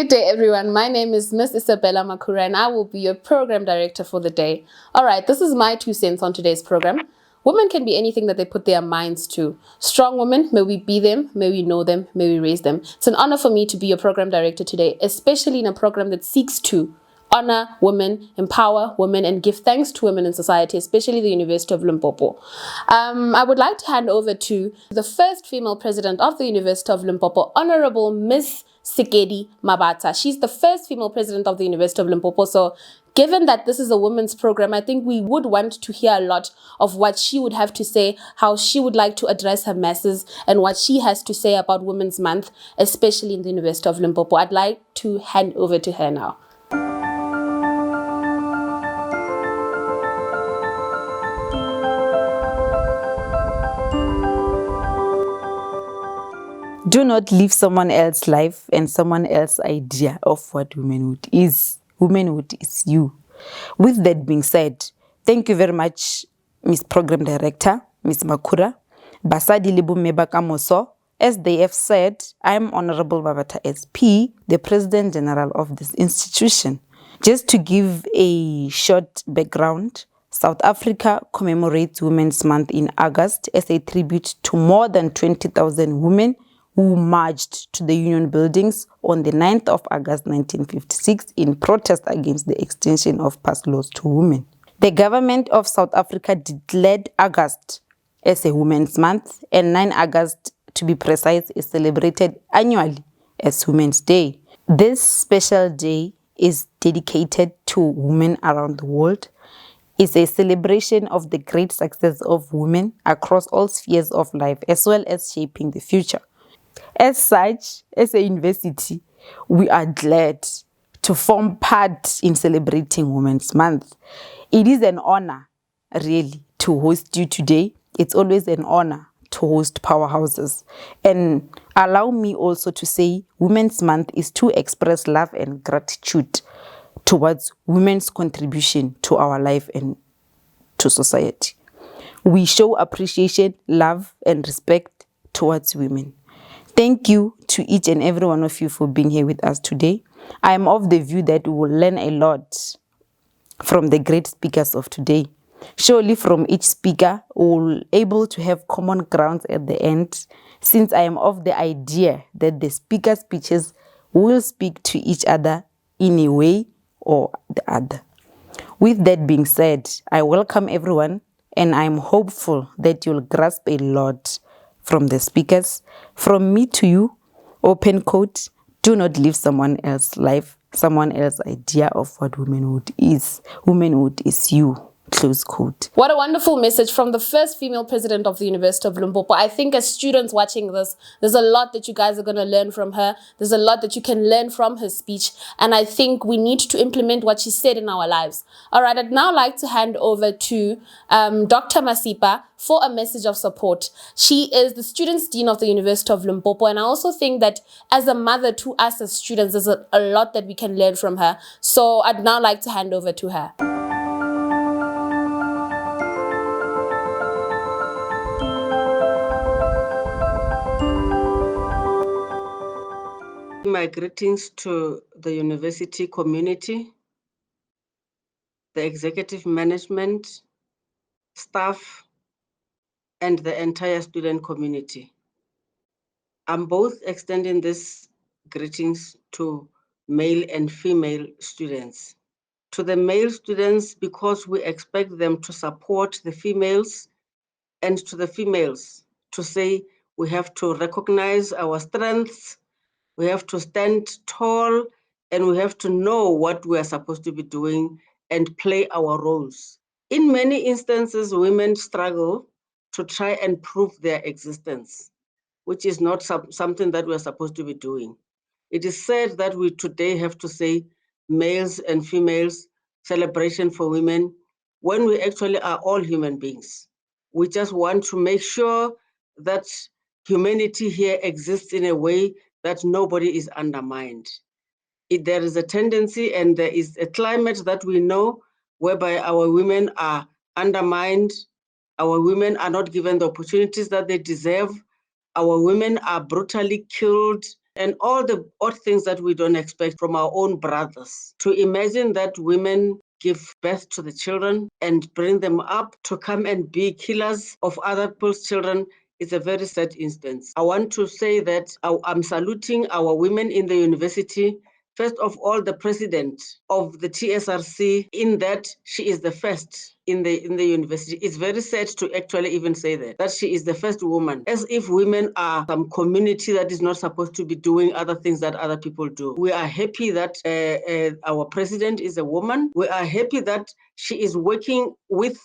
Good day, everyone. My name is Miss Isabella Makura, and I will be your program director for the day. All right, this is my 2 cents on today's program. Women can be anything that they put their minds to. Strong women, may we be them, may we know them, may we raise them. It's an honor for me to be your program director today, especially in a program that seeks to honor women, empower women, and give thanks to women in society, especially the University of Limpopo. I would like to hand over to the first female president of the University of Limpopo, Honorable Miss Sikedi Mabata. She's the first female president of the University of Limpopo. So given that this is a women's program, I think we would want to hear a lot of what she would have to say, how she would like to address her masses, and what she has to say about Women's Month, especially in the University of Limpopo. I'd like to hand over to her now. Do not live someone else's life and someone else's idea of what womanhood is. Womanhood is you. With that being said, thank you very much, Miss Program Director, Miss Makura. Basadi Libu Meba Kamoso. As they have said, I am Honorable Babata SP, the President General of this institution. Just to give a short background, South Africa commemorates Women's Month in August as a tribute to more than 20,000 women who marched to the Union buildings on the 9th of August 1956 in protest against the extension of past laws to women. The government of South Africa declared August as a Women's Month, and 9 August, to be precise, is celebrated annually as Women's Day. This special day is dedicated to women around the world. It's a celebration of the great success of women across all spheres of life, as well as shaping the future. As such, as a university, we are glad to form part in celebrating Women's Month. It is an honor, really, to host you today. It's always an honor to host powerhouses. And allow me also to say Women's Month is to express love and gratitude towards women's contribution to our life and to society. We show appreciation, love, and respect towards women. Thank you to each and every one of you for being here with us today. I am of the view that we will learn a lot from the great speakers of today. Surely from each speaker, we will be able to have common grounds at the end, since I am of the idea that the speaker speeches will speak to each other in a way or the other. With that being said, I welcome everyone, and I am hopeful that you'll grasp a lot from the speakers. From me to you, open quote, do not live someone else's life, someone else's idea of what womanhood is. Womanhood is you. Close quote. What a wonderful message from the first female president of the University of Limpopo. I think as students watching this, there's a lot that you guys are going to learn from her. There's a lot that you can learn from her speech. And I think we need to implement what she said in our lives. All right, I'd now like to hand over to Dr. Masipa for a message of support. She is the Students' Dean of the University of Limpopo. And I also think that as a mother to us as students, there's a lot that we can learn from her. So I'd now like to hand over to her. My greetings to the university community, the executive management, staff, and the entire student community. I'm both extending these greetings to male and female students. To the male students, because we expect them to support the females, and to the females to say we have to recognize our strengths, we have to stand tall, and we have to know what we are supposed to be doing and play our roles. In many instances, women struggle to try and prove their existence, which is not something that we're supposed to be doing. It is said that we today have to say males and females, celebration for women, when we actually are all human beings. We just want to make sure that humanity here exists in a way that nobody is undermined. There is a tendency and there is a climate that we know whereby our women are undermined, our women are not given the opportunities that they deserve, our women are brutally killed and all the odd things that we don't expect from our own brothers. To imagine that women give birth to the children and bring them up to come and be killers of other people's children is a very sad instance. I want to say that I'm saluting our women in the university. First of all, the president of the TSRC, in that she is the first in the university. It's very sad to actually even say that she is the first woman, as if women are some community that is not supposed to be doing other things that other people do. We are happy that our president is a woman. We are happy that she is working with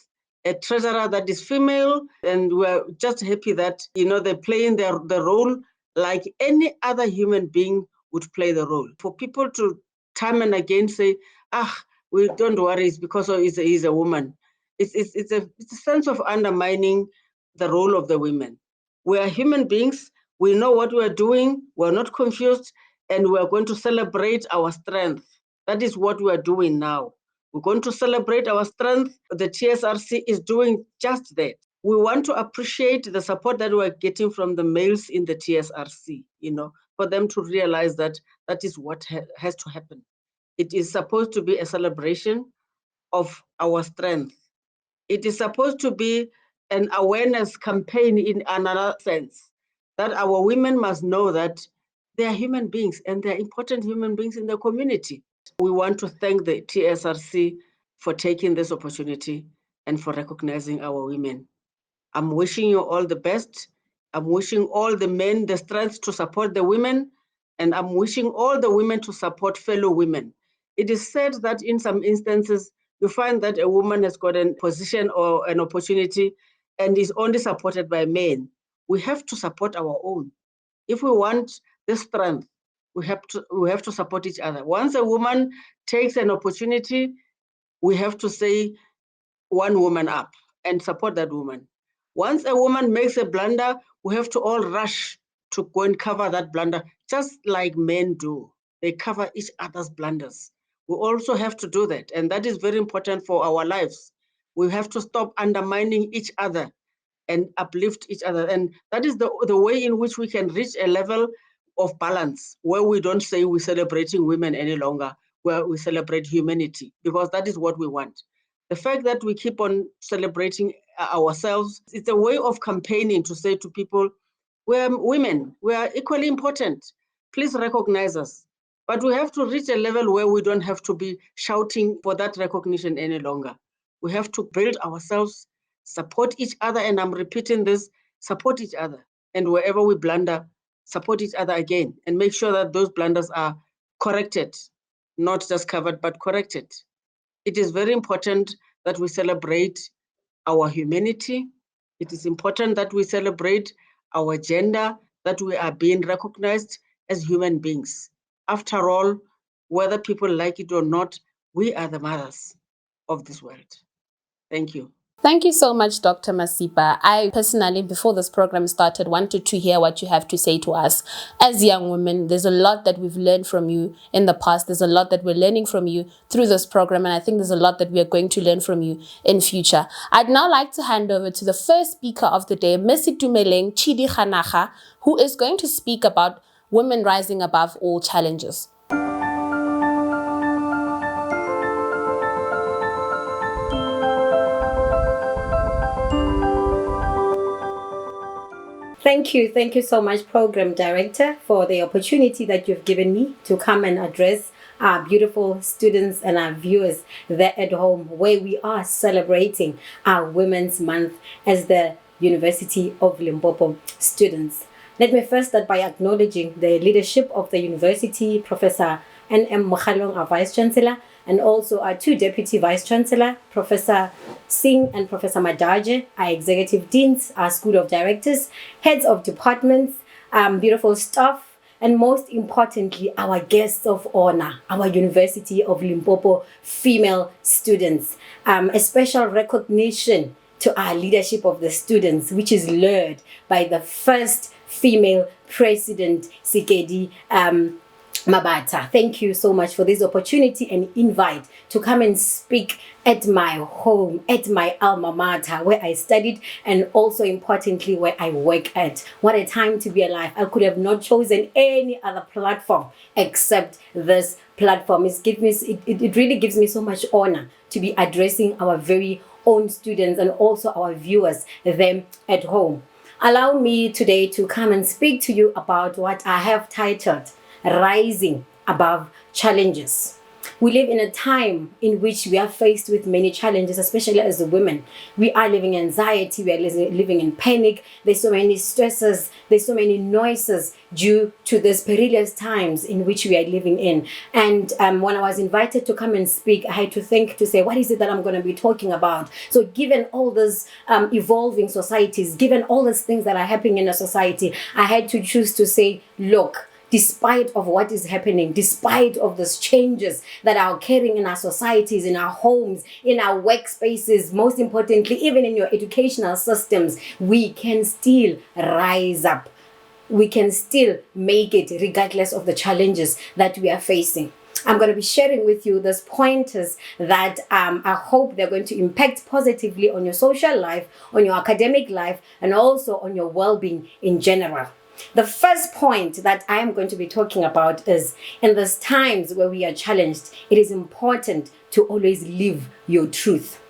a treasurer that is female, and we're just happy that they're playing the role like any other human being would play the role. For people to time and again say, we don't worry, it's because he's a woman. It's a sense of undermining the role of the women. We are human beings. We know what we're doing. We're not confused, and we're going to celebrate our strength. That is what we're doing now. We're going to celebrate our strength. The TSRC is doing just that. We want to appreciate the support that we're getting from the males in the TSRC, for them to realize that that is what has to happen. It is supposed to be a celebration of our strength. It is supposed to be an awareness campaign in another sense, that our women must know that they are human beings and they are important human beings in the community. We want to thank the TSRC for taking this opportunity and for recognizing our women. I'm wishing you all the best. I'm wishing all the men the strength to support the women, and I'm wishing all the women to support fellow women. It is said that in some instances, you find that a woman has got a position or an opportunity and is only supported by men. We have to support our own. If we want the strength, we have to support each other. Once a woman takes an opportunity, we have to say one woman up and support that woman. Once a woman makes a blunder, we have to all rush to go and cover that blunder, just like men do. They cover each other's blunders. We also have to do that, and that is very important for our lives. We have to stop undermining each other and uplift each other. And that is the way in which we can reach a level of balance where we don't say we're celebrating women any longer, where we celebrate humanity, because that is what we want. The fact that we keep on celebrating ourselves, it's a way of campaigning to say to people, we're women, we are equally important. Please recognize us. But we have to reach a level where we don't have to be shouting for that recognition any longer. We have to build ourselves, support each other, and I'm repeating this, support each other. And wherever we blunder, support each other again and make sure that those blunders are corrected, not just covered, but corrected. It is very important that we celebrate our humanity. It is important that we celebrate our gender, that we are being recognized as human beings. After all, whether people like it or not, we are the mothers of this world. Thank you. Thank you so much, Dr. Masipa. I personally, before this program started, wanted to hear what you have to say to us. As young women, there's a lot that we've learned from you in the past. There's a lot that we're learning from you through this program, and I think there's a lot that we are going to learn from you in future. I'd now like to hand over to the first speaker of the day, Ms. Itumeleng Chidi Khanaga, who is going to speak about women rising above all challenges. Thank you so much, Program Director, for the opportunity that you've given me to come and address our beautiful students and our viewers there at home, where we are celebrating our Women's Month as the University of Limpopo students. Let me first start by acknowledging the leadership of the university, Professor N.M. Mokhalong, our Vice Chancellor, and also our two Deputy Vice Chancellor, Professor Singh and Professor Madaje, our Executive Deans, our School of Directors, Heads of Departments, beautiful staff, and most importantly, our guests of honor, our University of Limpopo female students. A special recognition to our leadership of the students, which is led by the first female president, Sikedi Mabata, thank you so much for this opportunity and invite to come and speak at my home, at my alma mater, where I studied, and also importantly, where I work at. What a time to be alive. I could have not chosen any other platform except this platform. It really gives me so much honor to be addressing our very own students and also our viewers, them at home. Allow me today to come and speak to you about what I have titled Rising Above Challenges. We live in a time in which we are faced with many challenges, especially as women. We are living in anxiety, we are living in panic. There's so many stresses, there's so many noises due to these perilous times in which we are living in. And when I was invited to come and speak, I had to think to say, what is it that I'm going to be talking about? So given all these evolving societies, given all these things that are happening in a society, I had to choose to say, look, despite of what is happening, despite of these changes that are occurring in our societies, in our homes, in our workspaces, most importantly, even in your educational systems, we can still rise up. We can still make it regardless of the challenges that we are facing. I'm going to be sharing with you these pointers that I hope they're going to impact positively on your social life, on your academic life, and also on your well-being in general. The first point that I am going to be talking about is in these times where we are challenged, it is important to always live your truth.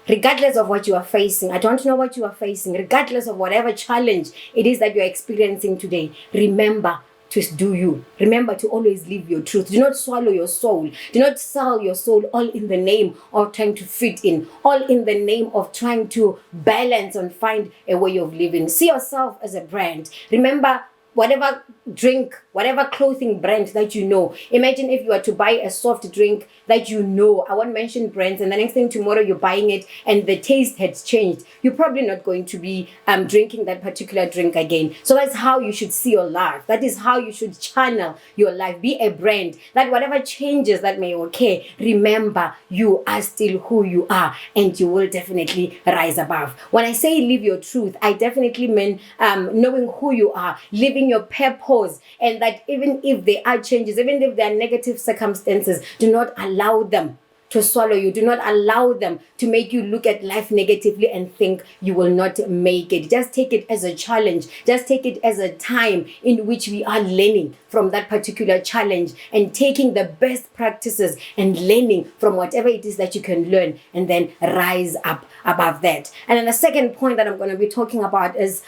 Regardless of what you are facing, I don't know what you are facing, regardless of whatever challenge it is that you're experiencing today, remember to do you. Remember to always live your truth. Do not swallow your soul. Do not sell your soul all in the name of trying to fit in, all in the name of trying to balance and find a way of living. See yourself as a brand. Remember, whatever drink, whatever clothing brand that you know. Imagine if you were to buy a soft drink that you know, I won't mention brands, and the next thing tomorrow you're buying it and the taste has changed. You're probably not going to be drinking that particular drink again. So that's how you should see your life. That is how you should channel your life. Be a brand that whatever changes that may occur, remember you are still who you are and you will definitely rise above. When I say live your truth, I definitely mean knowing who you are, living your purpose, and that even if there are changes, even if there are negative circumstances, do not allow them to swallow you. Do not allow them to make you look at life negatively and think you will not make it. Just take it as a challenge. Just take it as a time in which we are learning from that particular challenge and taking the best practices and learning from whatever it is that you can learn and then rise up above that. And then the second point that I'm going to be talking about is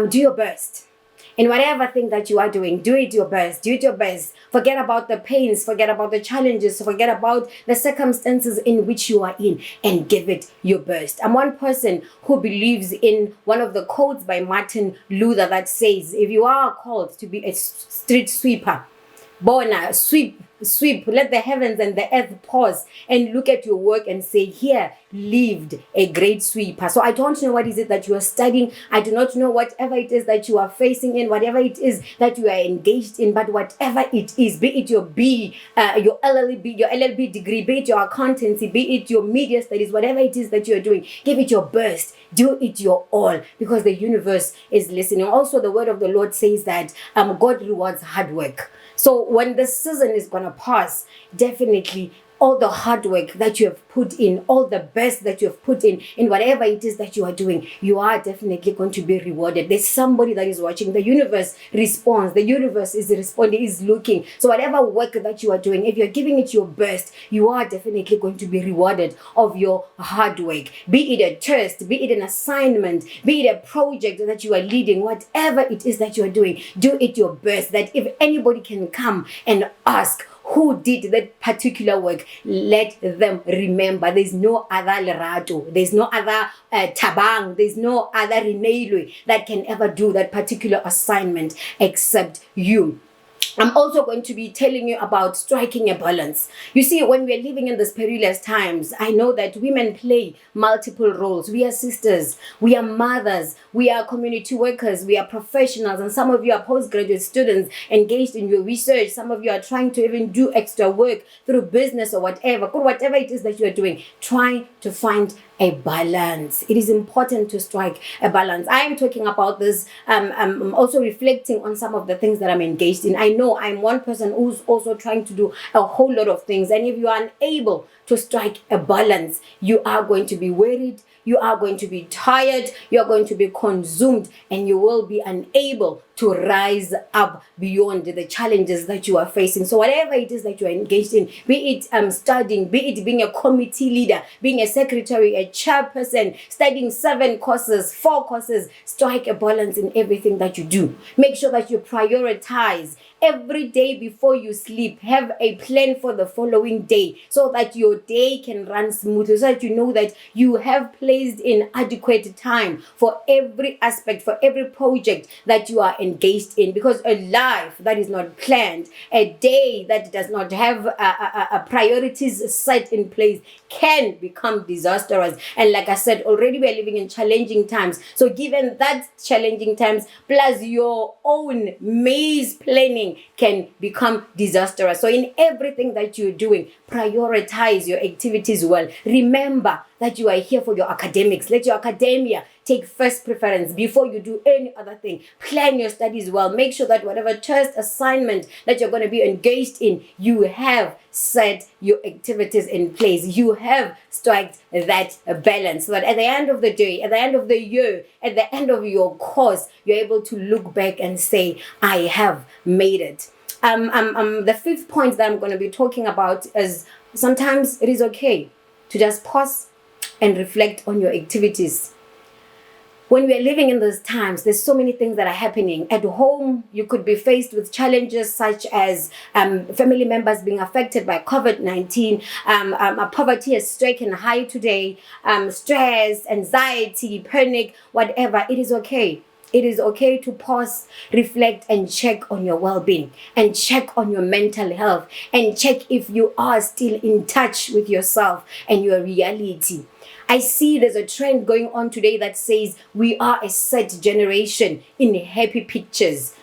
do your best. In whatever thing that you are doing, do it your best. Do it your best. Forget about the pains. Forget about the challenges. Forget about the circumstances in which you are in and give it your best. I'm one person who believes in one of the quotes by Martin Luther that says, if you are called to be a street sweeper, Bona, sweep, let the heavens and the earth pause and look at your work and say, here lived a great sweeper. So I don't know what is it that you are studying. I do not know whatever it is that you are facing in, whatever it is that you are engaged in, but whatever it is, be it your your LLB degree, be it your accountancy, be it your media studies, whatever it is that you are doing, give it your best. Do it your all, because the universe is listening. Also, the word of the Lord says that God rewards hard work. So when the season is going to pass, definitely all the hard work that you have put in, all the best that you have put in whatever it is that you are doing, you are definitely going to be rewarded. There's somebody that is watching. The universe responds. The universe is responding, is looking. So whatever work that you are doing, if you're giving it your best, you are definitely going to be rewarded of your hard work. Be it a test, be it an assignment, be it a project that you are leading, whatever it is that you are doing, do it your best. That if anybody can come and ask, who did that particular work, let them remember there's no other Lerato, there's no other Tabang, there's no other Rinelwe that can ever do that particular assignment except you. I'm also going to be telling you about striking a balance. You see, when we're living in these perilous times, I know that women play multiple roles. We are sisters, we are mothers, we are community workers, we are professionals, and some of you are postgraduate students engaged in your research. Some of you are trying to even do extra work through business or whatever. Whatever it is that you are doing, try to find a balance. It is important to strike a balance. I am talking about this. I'm also reflecting on some of the things that I'm engaged in. I know I'm one person who's also trying to do a whole lot of things. And if you are unable to strike a balance, you are going to be worried, you are going to be tired, you are going to be consumed, and you will be unable to rise up beyond the challenges that you are facing. So whatever it is that you are engaged in, be it studying, be it being a committee leader, being a secretary, a chairperson, studying 7 courses, 4 courses, strike a balance in everything that you do. Make sure that you prioritize. Every day before you sleep, have a plan for the following day so that your day can run smoothly, so that you know that you have placed in adequate time for every aspect, for every project that you are engaged in. Because a life that is not planned, a day that does not have priorities set in place, can become disastrous. And like I said, already we are living in challenging times. So given that challenging times, plus your own maze planning can become disastrous. So in everything that you're doing, prioritize your activities well. Remember that you are here for your academics. Let your academia take first preference before you do any other thing. Plan your studies well. Make sure that whatever test assignment that you're going to be engaged in, you have set your activities in place. You have struck that balance, so that at the end of the day, at the end of the year, at the end of your course, you're able to look back and say, I have made it. The 5th point that I'm going to be talking about is sometimes it is okay to just pause and reflect on your activities. When we are living in those times, there's so many things that are happening. At home, you could be faced with challenges such as family members being affected by COVID-19. Poverty has stricken high today. Stress, anxiety, panic, whatever. It is okay. It is okay to pause, reflect, and check on your well-being, and check on your mental health, and check if you are still in touch with yourself and your reality. I see there's a trend going on today that says we are a set generation in happy pictures.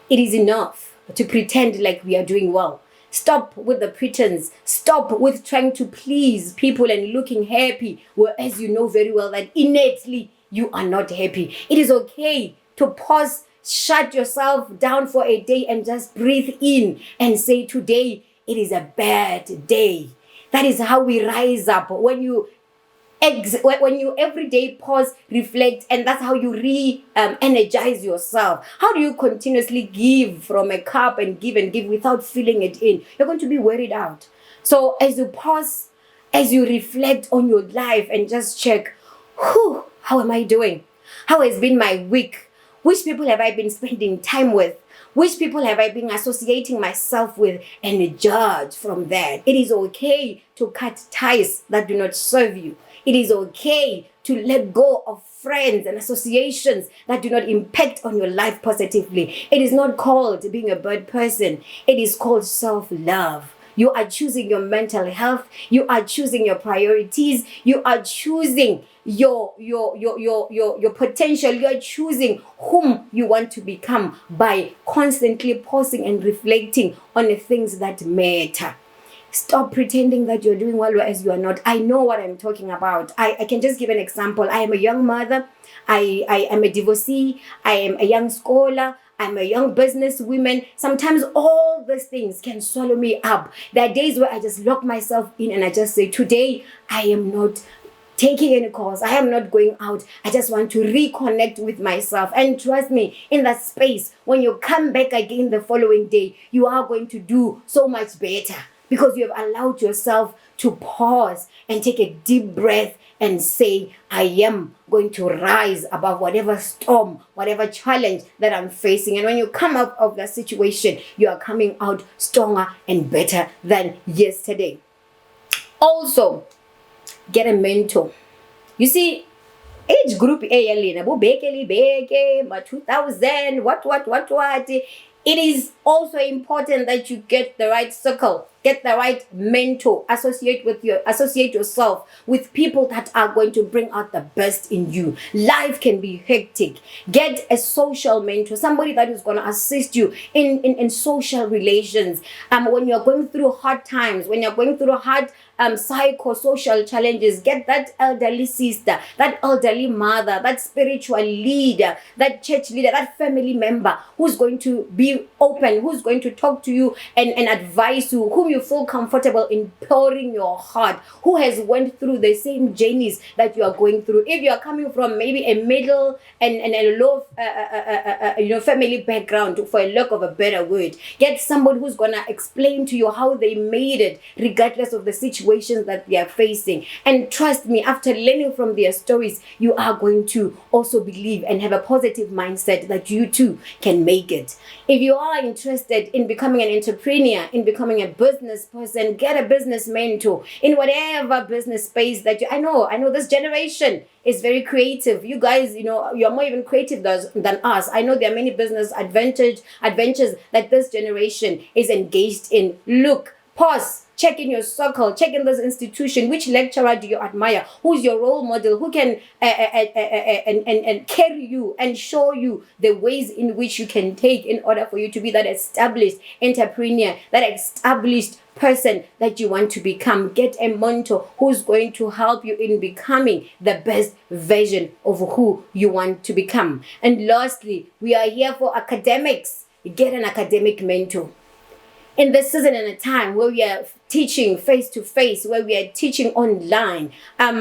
It is enough to pretend like we are doing well. Stop with the pretense. Stop with trying to please people and looking happy, whereas you know very well that innately you are not happy. It is okay to pause, shut yourself down for a day and just breathe in and say, today it is a bad day. That is how we rise up. When you every day pause, reflect, and that's how you energize yourself. How do you continuously give from a cup and give without feeling it in? You're going to be worried out. So as you pause, as you reflect on your life and just check, how am I doing? How has been my week? Which people have I been spending time with? Which people have I been associating myself with? And judge from that. It is okay to cut ties that do not serve you. It is okay to let go of friends and associations that do not impact on your life positively. It is not called being a bad person. It is called self-love. You are choosing your mental health. You are choosing your priorities. You are choosing your potential. You are choosing whom you want to become by constantly pausing and reflecting on the things that matter. Stop pretending that you're doing well whereas you are not. I know what I'm talking about. I can just give an example. I am a young mother. I am a divorcee. I am a young scholar. I'm a young businesswoman. Sometimes all these things can swallow me up. There are days where I just lock myself in and I just say, today I am not taking any calls. I am not going out. I just want to reconnect with myself. And trust me, in that space, when you come back again the following day, you are going to do so much better because you have allowed yourself to pause and take a deep breath and say, I am going to rise above whatever storm, whatever challenge that I'm facing. And when you come out of that situation, you are coming out stronger and better than yesterday. Also, get a mentor. You see, age group A, 2000, what. It is also important that you get the right circle Get the right mentor. Associate yourself with people that are going to bring out the best in you. Life can be hectic. Get a social mentor, somebody that is going to assist you in social relations. When you're going through hard times, when you're going through hard psychosocial challenges, get that elderly sister, that elderly mother, that spiritual leader, that church leader, that family member who's going to be open, who's going to talk to you and advise you, whom you feel comfortable in pouring your heart, who has went through the same journeys that you are going through. If you are coming from maybe a middle and a low family background, for a lack of a better word, get somebody who's going to explain to you how they made it regardless of the situations that they are facing. And trust me, after learning from their stories, you are going to also believe and have a positive mindset that you too can make it. If you are interested in becoming an entrepreneur, in becoming a business person, get a business mentor in whatever business space that I know this generation is very creative. You guys, you're more even creative than us. I know there are many business adventures that this generation is engaged in. Look, pause, check in your circle, check in this institution. Which lecturer do you admire? Who's your role model? Who can and carry you and show you the ways in which you can take in order for you to be that established entrepreneur, that established person that you want to become. Get a mentor who's going to help you in becoming the best version of who you want to become. And lastly, we are here for academics. Get an academic mentor. In this season and a time where we are teaching face-to-face, where we are teaching online,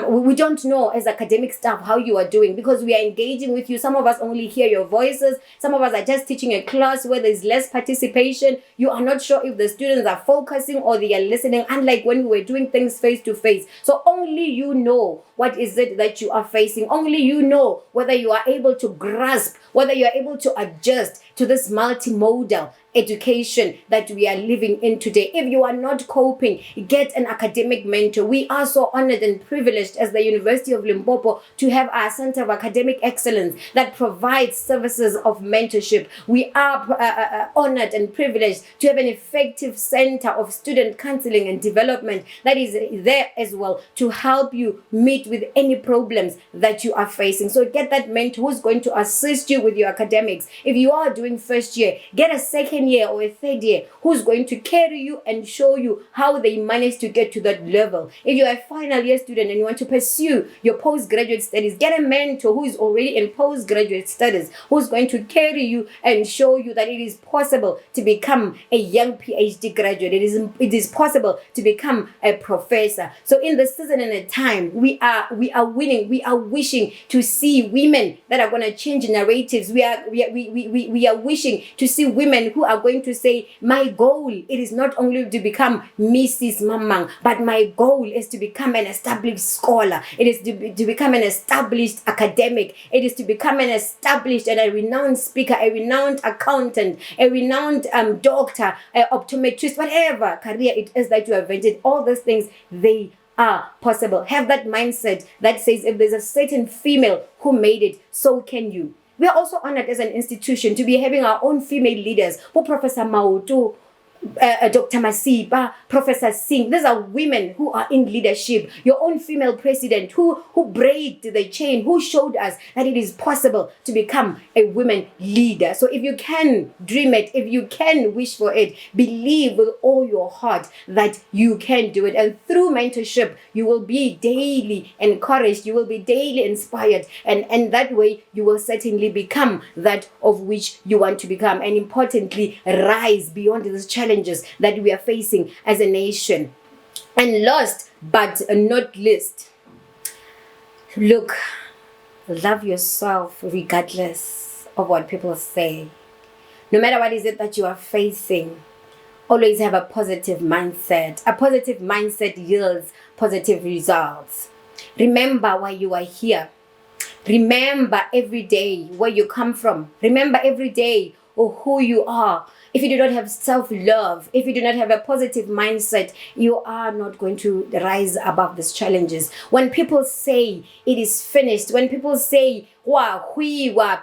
we don't know as academic staff how you are doing, because we are engaging with you. Some of us only hear your voices. Some of us are just teaching a class where there's less participation. You are not sure if the students are focusing or they are listening, unlike when we were doing things face-to-face. So only you know what is it that you are facing. Only you know whether you are able to grasp, whether you are able to adjust to this multimodal education that we are living in today. If you are not coping, get an academic mentor. We are so honored and privileged as the University of Limpopo to have our Center of Academic Excellence that provides services of mentorship. We are honored and privileged to have an effective center of student counseling and development that is there as well to help you meet with any problems that you are facing. So get that mentor who's going to assist you with your academics. If you are doing first year, get a second year or a third year who's going to carry you and show you how they managed to get to that level. If you're a final year student and you want to pursue your postgraduate studies, get a mentor who is already in postgraduate studies, who's going to carry you and show you that it is possible to become a young PhD graduate. It is possible to become a professor. So in the season and the time, we are winning. We are wishing to see women that are going to change narratives. We are wishing to see women who are going to say, my goal, it is not only to become Mrs. Mamang, but my goal is to become an established scholar. It is to become an established academic. It is to become an established and a renowned speaker, a renowned accountant, a renowned doctor, optometrist, whatever career it is that you have invented. All those things, they are possible. Have that mindset that says if there's a certain female who made it, so can you. We are also honored as an institution to be having our own female leaders, who Professor Mautu, Dr. Masipa, Professor Singh. These are women who are in leadership. Your own female president who break the chain, who showed us that it is possible to become a women leader. So if you can dream it, if you can wish for it, believe with all your heart that you can do it. And through mentorship, you will be daily encouraged, you will be daily inspired, and that way you will certainly become that of which you want to become. And importantly, rise beyond this challenges that we are facing as a nation. And last but not least, look, love yourself regardless of what people say. No matter what is it that you are facing, always have a positive mindset. A positive mindset yields positive results. Remember why you are here. Remember every day where you come from. Remember every day or who you are, if you do not have self-love, if you do not have a positive mindset, you are not going to rise above these challenges. When people say it is finished, when people say, wow,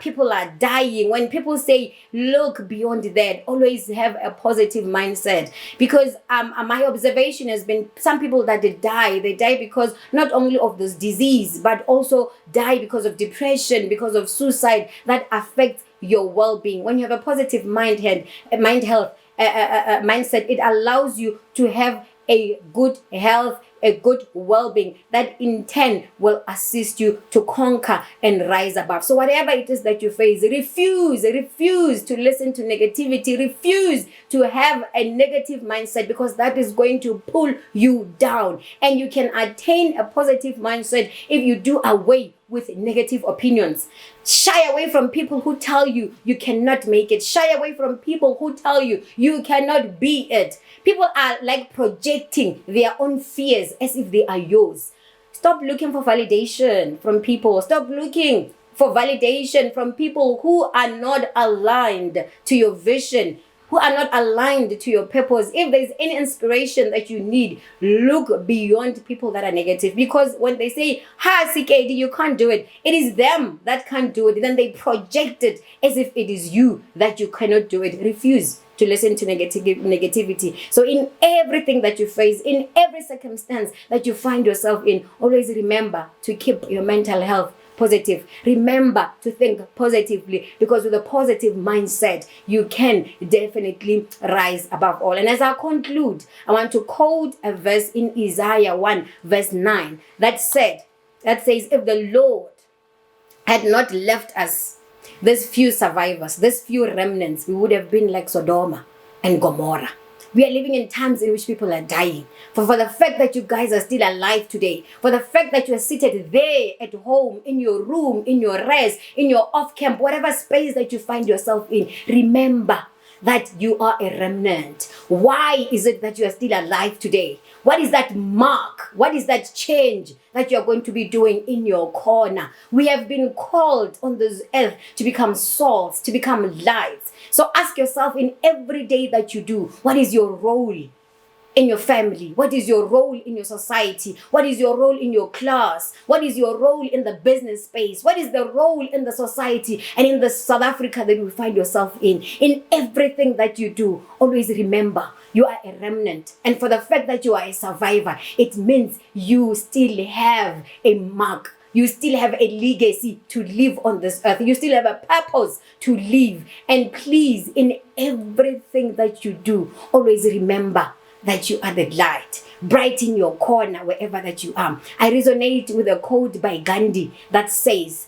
people are dying, when people say, look beyond that, always have a positive mindset. Because my observation has been some people that they die because not only of this disease, but also die because of depression, because of suicide that affects your well-being. When you have a positive mindset, it allows you to have a good health, a good well-being that in turn will assist you to conquer and rise above. So whatever it is that you face, refuse to listen to negativity, refuse to have a negative mindset, because that is going to pull you down. And you can attain a positive mindset if you do away with negative opinions. Shy away from people who tell you you cannot make it. Shy away from people who tell you you cannot be it. People are like projecting their own fears as if they are yours. Stop looking for validation from people. Stop looking for validation from people who are not aligned to your vision, who are not aligned to your purpose. If there's any inspiration that you need, look beyond people that are negative. Because when they say, ha, CKD, you can't do it, it is them that can't do it. Then they project it as if it is you that you cannot do it. Refuse to listen to negativity. So in everything that you face, in every circumstance that you find yourself in, always remember to keep your mental health positive. Remember to think positively, because with a positive mindset, you can definitely rise above all. And as I conclude, I want to quote a verse in Isaiah 1 verse 9 that says, if the Lord had not left us these few survivors, these few remnants, we would have been like Sodom and Gomorrah. We are living in times in which people are dying. For the fact that you guys are still alive today, for the fact that you are seated there at home, in your room, in your rest, in your off-camp, whatever space that you find yourself in, remember that you are a remnant. Why is it that you are still alive today? What is that mark? What is that change that you're going to be doing in your corner? We have been called on this earth to become salts, to become lights. So ask yourself in every day that you do, what is your role in your family? What is your role in your society? What is your role in your class? What is your role in the business space? What is the role in the society and in the South Africa that you find yourself in? In everything that you do, always remember you are a remnant. And for the fact that you are a survivor, it means you still have a mark. You still have a legacy to live on this earth. You still have a purpose to live. And please, in everything that you do, always remember that you are the light, bright in your corner, wherever that you are. I resonate with a quote by Gandhi that says,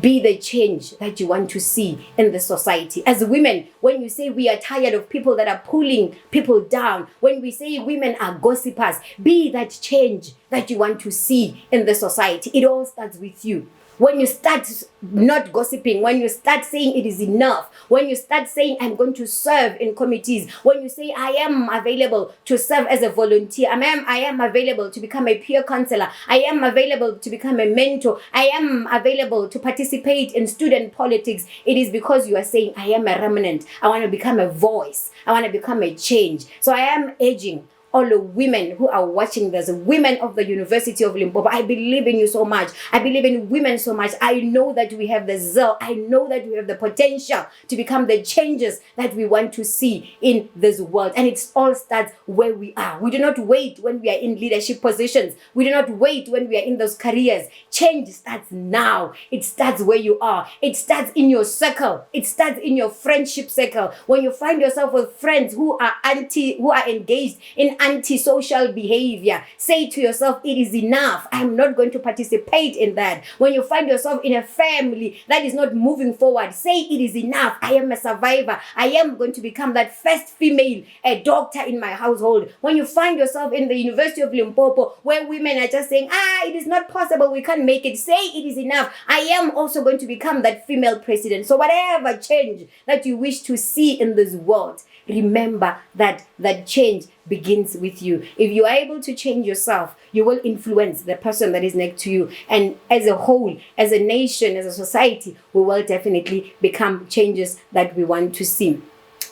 be the change that you want to see in the society. As women, when you say we are tired of people that are pulling people down, when we say women are gossipers, be that change that you want to see in the society. It all starts with you. When you start not gossiping, when you start saying it is enough, when you start saying I'm going to serve in committees, when you say I am available to serve as a volunteer, I am available to become a peer counselor, I am available to become a mentor, I am available to participate in student politics, it is because you are saying I am a remnant, I want to become a voice, I want to become a change. So I am urging all the women who are watching this, women of the University of Limpopo, I believe in you so much. I believe in women so much. I know that we have the zeal. I know that we have the potential to become the changes that we want to see in this world. And it all starts where we are. We do not wait when we are in leadership positions. We do not wait when we are in those careers. Change starts now. It starts where you are. It starts in your circle. It starts in your friendship circle. When you find yourself with friends who are engaged in antisocial behavior, say to yourself, it is enough. I'm not going to participate in that. When you find yourself in a family that is not moving forward, say it is enough. I am a survivor. I am going to become that first female doctor in my household. When you find yourself in the University of Limpopo where women are just saying, it is not possible, we can't make it, say it is enough. I am also going to become that female president. So whatever change that you wish to see in this world, remember that that change begins with you. If you are able to change yourself, you will influence the person that is next to you. And as a whole, as a nation, as a society, we will definitely become changes that we want to see.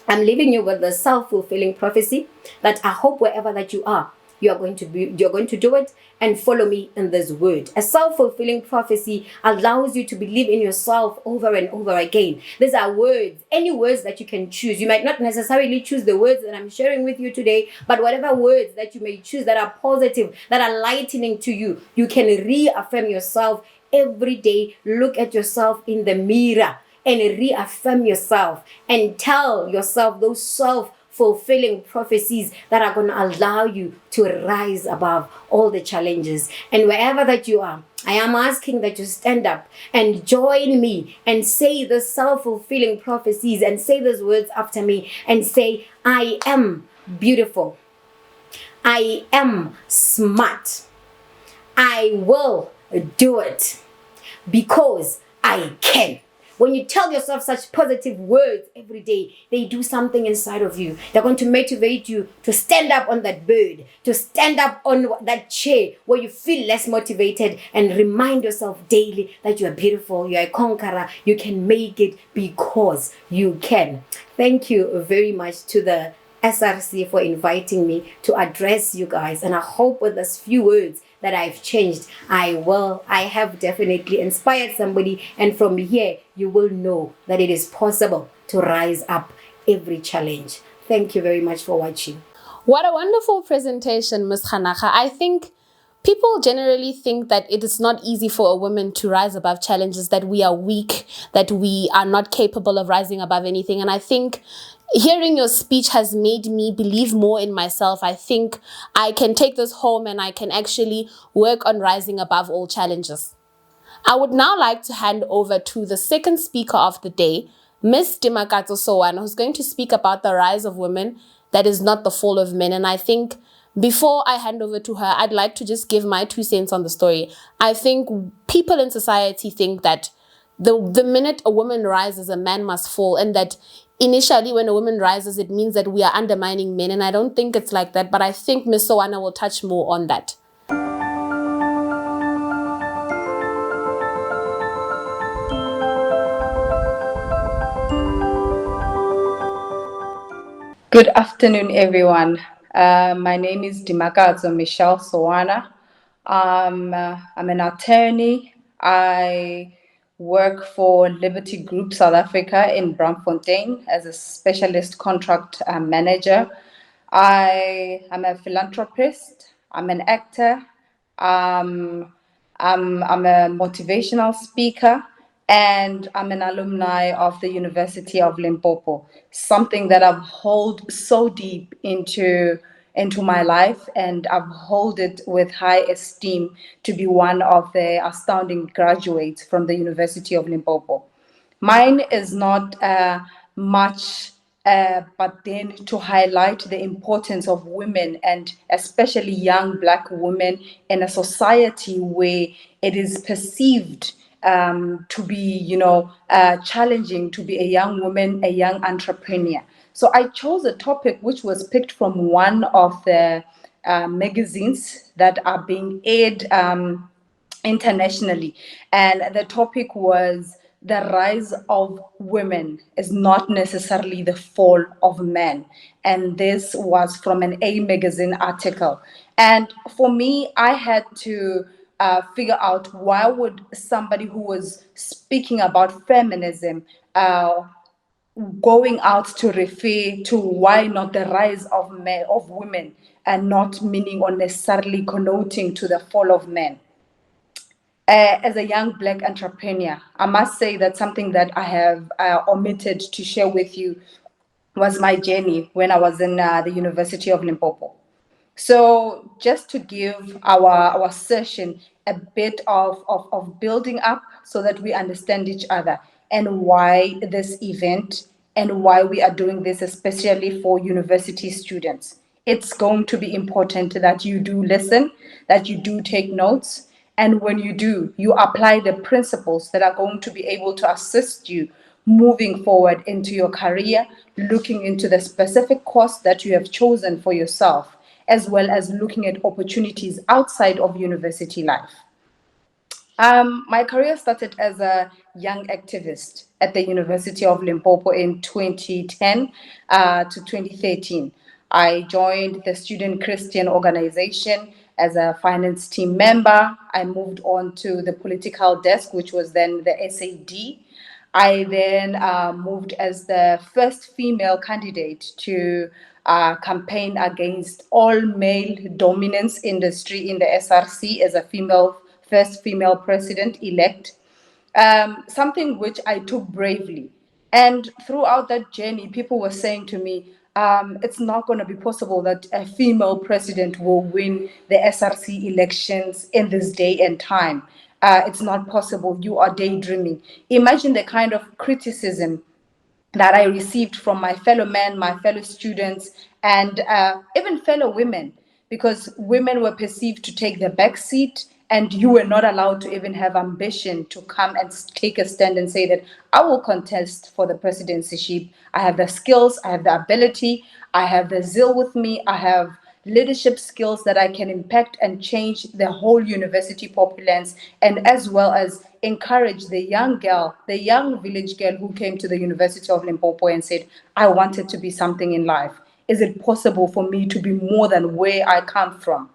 I'm leaving you with the self-fulfilling prophecy that I hope wherever that you are, you're going to do it, and follow me in this word. A self-fulfilling prophecy allows you to believe in yourself over and over again. These are words, any words that you can choose. You might not necessarily choose the words that I'm sharing with you today, but whatever words that you may choose that are positive, that are lightening to you, you can reaffirm yourself every day. Look at yourself in the mirror and reaffirm yourself and tell yourself those self-fulfilling prophecies that are going to allow you to rise above all the challenges. And wherever that you are, I am asking that you stand up and join me and say the self-fulfilling prophecies and say those words after me and say, I am beautiful. I am smart. I will do it because I can. When you tell yourself such positive words every day, they do something inside of you. They're going to motivate you to stand up on that bird, to stand up on that chair where you feel less motivated, and remind yourself daily that you are beautiful, you are a conqueror, you can make it because you can. Thank you very much to the SRC for inviting me to address you guys. And I hope with these few words that I've changed, I have definitely inspired somebody. And from here, you will know that it is possible to rise up every challenge. Thank you very much for watching. What a wonderful presentation, Ms. Khanaka. I think people generally think that it is not easy for a woman to rise above challenges, that we are weak, that we are not capable of rising above anything. And I think hearing your speech has made me believe more in myself. I think I can take this home and I can actually work on rising above all challenges. I would now like to hand over to the second speaker of the day, Ms. Dimakatso Sowana, who's going to speak about the rise of women that is not the fall of men. And I think before I hand over to her, I'd like to just give my 2 cents on the story. I think people in society think that the minute a woman rises, a man must fall, and that initially when a woman rises, it means that we are undermining men. And I don't think it's like that, but I think Ms. Sowana will touch more on that. Good afternoon, everyone. My name is Dimakadzo Michelle Sowana. I'm an attorney. I work for Liberty Group South Africa in Braamfontein as a specialist contract manager. I am a philanthropist. I'm an actor. I'm a motivational speaker, and I'm an alumni of the University of Limpopo, something that I've held so deep into my life, and I've held it with high esteem to be one of the astounding graduates from the University of Limpopo. Mine is not much, but then to highlight the importance of women, and especially young Black women, in a society where it is perceived to be, challenging to be a young woman, a young entrepreneur. So I chose a topic which was picked from one of the magazines that are being aired internationally. And the topic was the rise of women is not necessarily the fall of men. And this was from an A magazine article. And for me, I had to figure out why would somebody who was speaking about feminism going out to refer to why not the rise of men, of women, and not meaning or necessarily connoting to the fall of men. As a young Black entrepreneur, I must say that something that I have omitted to share with you was my journey when I was in the University of Limpopo. So just to give our session a bit of building up so that we understand each other and why this event and why we are doing this, especially for university students. It's going to be important that you do listen, that you do take notes, and when you do, you apply the principles that are going to be able to assist you moving forward into your career, looking into the specific course that you have chosen for yourself, as well as looking at opportunities outside of university life. My career started as a young activist at the University of Limpopo in 2010 to 2013. I joined the Student Christian Organization as a finance team member. I moved on to the political desk, which was then the SAD. I then moved as the first female candidate to campaign against all male dominance industry in the SRC as a first female president elect, something which I took bravely. And throughout that journey, people were saying to me, it's not going to be possible that a female president will win the SRC elections in this day and time. It's not possible. You are daydreaming. Imagine the kind of criticism that I received from my fellow men, my fellow students, and even fellow women, because women were perceived to take the back seat, and you were not allowed to even have ambition to come and take a stand and say that I will contest for the presidency. I have the skills, I have the ability, I have the zeal with me, I have leadership skills that I can impact and change the whole university populace, and as well as encourage the young girl, the young village girl who came to the University of Limpopo and said, I wanted to be something in life. Is it possible for me to be more than where I come from?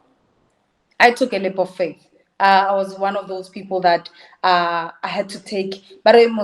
I took a leap of faith. I was one of those people that I had to take. But now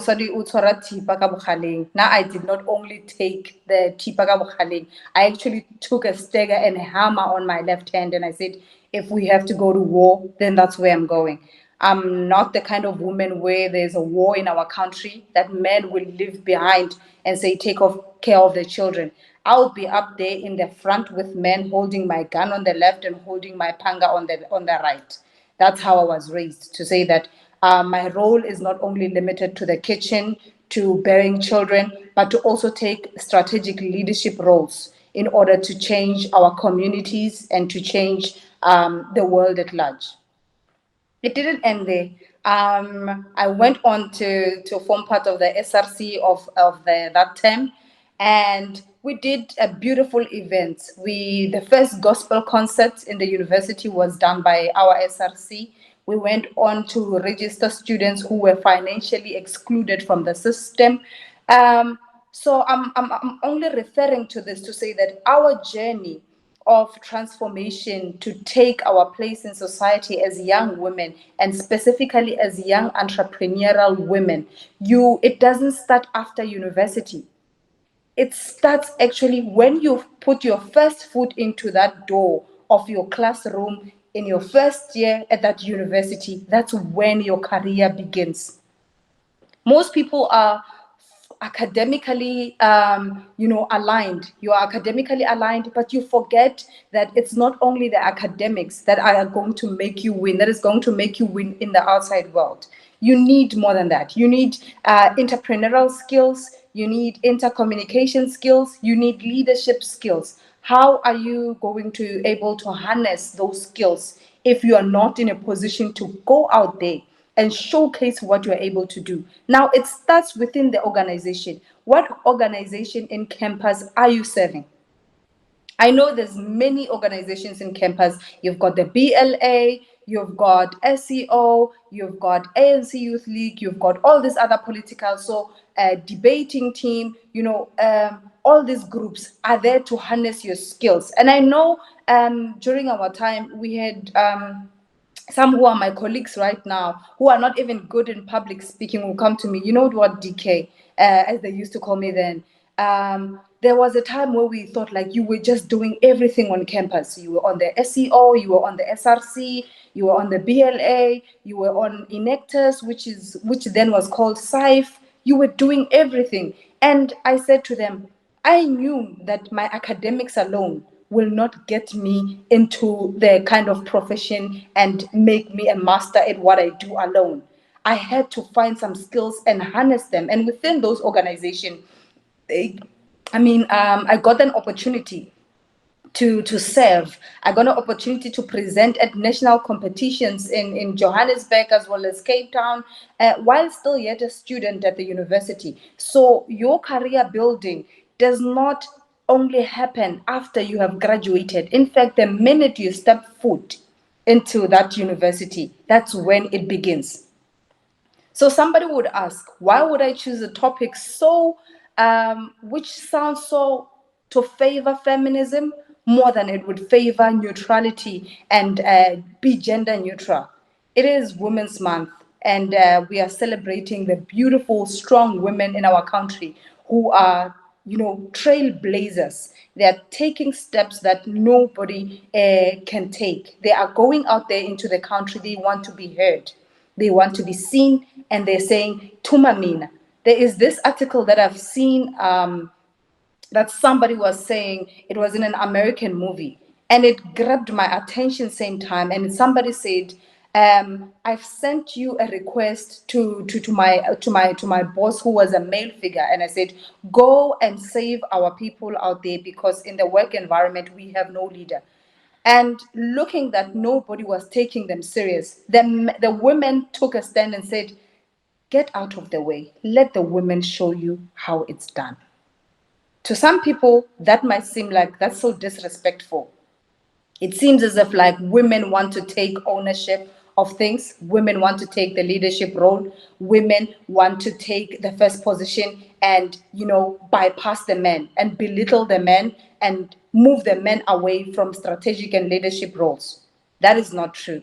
I did not only take the tipa ka bokgaleng, I actually took a stagger and a hammer on my left hand, and I said, if we have to go to war, then that's where I'm going. I'm not the kind of woman where there's a war in our country that men will leave behind and say, care of the children. I'll be up there in the front with men holding my gun on the left and holding my panga on the right. That's how I was raised, to say that my role is not only limited to the kitchen, to bearing children, but to also take strategic leadership roles in order to change our communities and to change the world at large. It didn't end there. I went on to form part of the SRC of that term, and we did a beautiful event. The first gospel concert in the university was done by our SRC. We went on to register students who were financially excluded from the system. So I'm only referring to this to say that our journey of transformation to take our place in society as young women, and specifically as young entrepreneurial women, it doesn't start after university. It starts actually when you put your first foot into that door of your classroom in your first year at that university. That's when your career begins. Most people are academically aligned. You are academically aligned, but you forget that it's not only the academics that are going to make you win, that is going to make you win in the outside world. You need more than that. You need entrepreneurial skills, you need intercommunication skills, you need leadership skills. How are you going to able to harness those skills if you are not in a position to go out there and showcase what you're able to do? Now, it starts within the organization. What organization in campus are you serving? I know there's many organizations in campus. You've got the BLA, you've got SEO, you've got ANC Youth League, you've got all these other political, so debating team, all these groups are there to harness your skills. And I know during our time, we had some who are my colleagues right now, who are not even good in public speaking, will come to me. You know what, DK, as they used to call me then. There was a time where we thought like you were just doing everything on campus. You were on the SEO, you were on the SRC, you were on the BLA, you were on Enectus, which then was called SIFE. You were doing everything. And I said to them, I knew that my academics alone will not get me into the kind of profession and make me a master at what I do alone. I had to find some skills and harness them. And within those organizations, I got an opportunity to serve. I got an opportunity to present at national competitions in Johannesburg as well as Cape Town, while still yet a student at the university. So your career building does not only happen after you have graduated. In fact, the minute you step foot into that university, that's when it begins. So somebody would ask, why would I choose a topic which sounds so to favor feminism more than it would favor neutrality and be gender neutral? It is Women's Month, and we are celebrating the beautiful, strong women in our country who are, trailblazers. They are taking steps that nobody can take. They are going out there into the country. They want to be heard. They want to be seen, and they're saying, Tumamina. There is this article that I've seen that somebody was saying, it was in an American movie, and it grabbed my attention same time. And somebody said, I've sent you a request to my boss who was a male figure, and I said, go and save our people out there, because in the work environment we have no leader. And looking that nobody was taking them serious, the women took a stand and said, get out of the way, let the women show you how it's done. To some people that might seem like that's so disrespectful. It seems as if like women want to take ownership of things, women want to take the leadership role, women want to take the first position and bypass the men and belittle the men and move the men away from strategic and leadership roles. That is not true.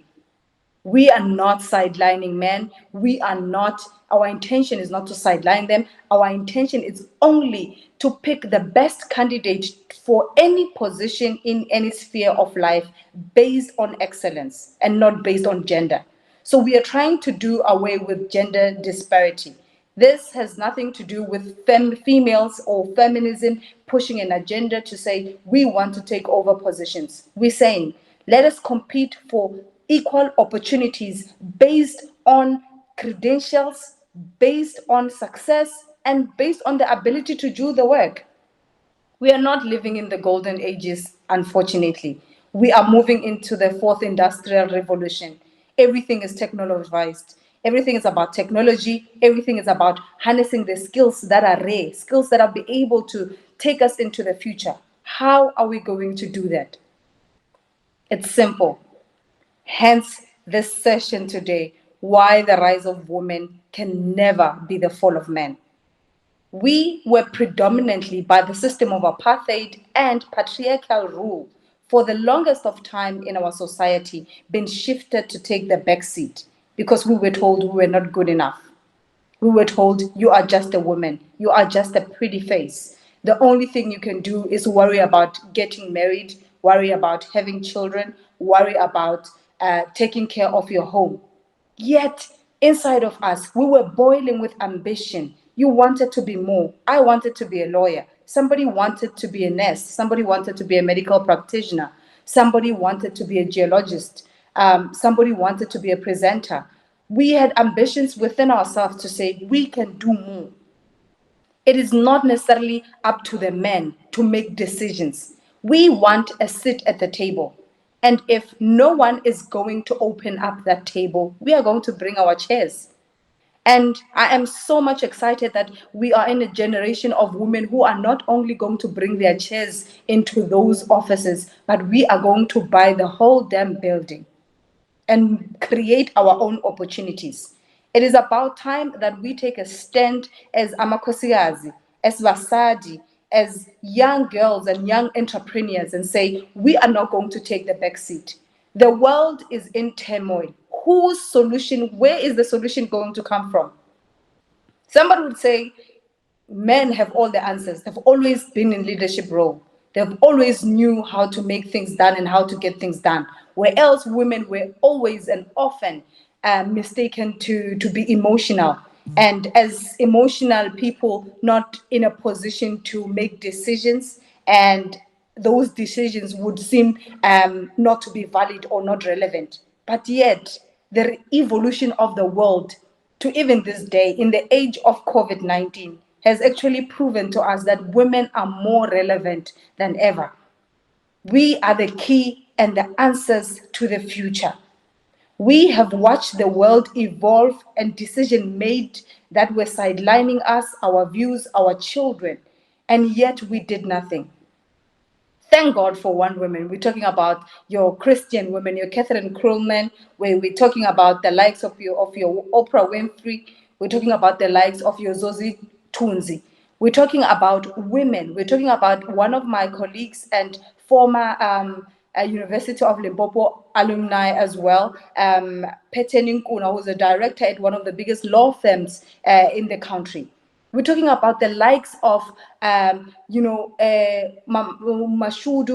We are not sidelining men. We are not, our intention is not to sideline them. Our intention is only to pick the best candidate for any position in any sphere of life based on excellence and not based on gender. So we are trying to do away with gender disparity. This has nothing to do with females or feminism pushing an agenda to say we want to take over positions. We're saying let us compete for equal opportunities based on credentials, based on success, and based on the ability to do the work. We are not living in the golden ages, unfortunately. We are moving into the fourth industrial revolution. Everything is technologized. Everything is about technology. Everything is about harnessing the skills that are rare, skills that will be able to take us into the future. How are we going to do that? It's simple. Hence, this session today, why the rise of women can never be the fall of men. We were predominantly by the system of apartheid and patriarchal rule for the longest of time in our society been shifted to take the back seat because we were told we were not good enough. We were told you are just a woman, you are just a pretty face. The only thing you can do is worry about getting married, worry about having children, worry about taking care of your home. Yet, inside of us, we were boiling with ambition. You wanted to be more. I wanted to be a lawyer. Somebody wanted to be a nurse. Somebody wanted to be a medical practitioner. Somebody wanted to be a geologist. Somebody wanted to be a presenter. We had ambitions within ourselves to say we can do more. It is not necessarily up to the men to make decisions. We want a seat at the table. And if no one is going to open up that table, we are going to bring our chairs. And I am so much excited that we are in a generation of women who are not only going to bring their chairs into those offices, but we are going to buy the whole damn building and create our own opportunities. It is about time that we take a stand as amakosiyazi, as vasadi, as young girls and young entrepreneurs and say, we are not going to take the back seat. The world is in turmoil. Whose solution, where is the solution going to come from? Somebody would say, men have all the answers. They've always been in leadership role. They've always knew how to make things done and how to get things done. Where else women were always and often mistaken to be emotional. And as emotional people, not in a position to make decisions, and those decisions would seem not to be valid or not relevant. But yet, the evolution of the world to even this day, in the age of COVID 19, has actually proven to us that women are more relevant than ever. We are the key and the answers to the future. We have watched the world evolve and decisions made that were sidelining us, our views, our children, and yet we did nothing. Thank God for one woman. We're talking about your Christian women, your Catherine Kuhlman, where we're talking about the likes of your Oprah Winfrey. We're talking about the likes of your Zozi Tunzi. We're talking about women. We're talking about one of my colleagues and former University of Limpopo alumni as well, Pete Ninkuna, who's a director at one of the biggest law firms in the country. We're talking about the likes of, Mashudu.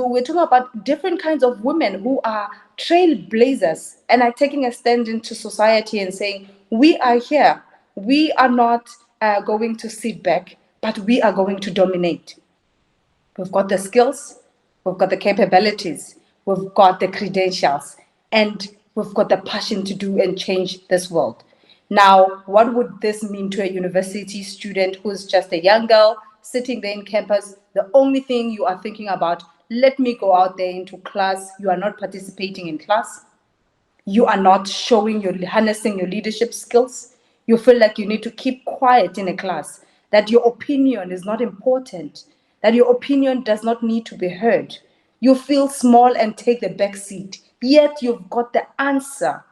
We're talking about different kinds of women who are trailblazers and are taking a stand into society and saying, we are here. We are not going to sit back, but we are going to dominate. We've got the skills, we've got the capabilities, we've got the credentials, and we've got the passion to do and change this world. Now, what would this mean to a university student who's just a young girl sitting there in campus? The only thing you are thinking about, let me go out there into class. You are not participating in class. You are not harnessing your leadership skills. You feel like you need to keep quiet in a class, that your opinion is not important, that your opinion does not need to be heard. You feel small and take the back seat, yet you've got the answer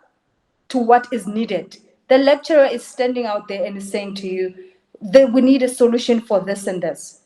to what is needed. The lecturer is standing out there and is saying to you that we need a solution for this and this.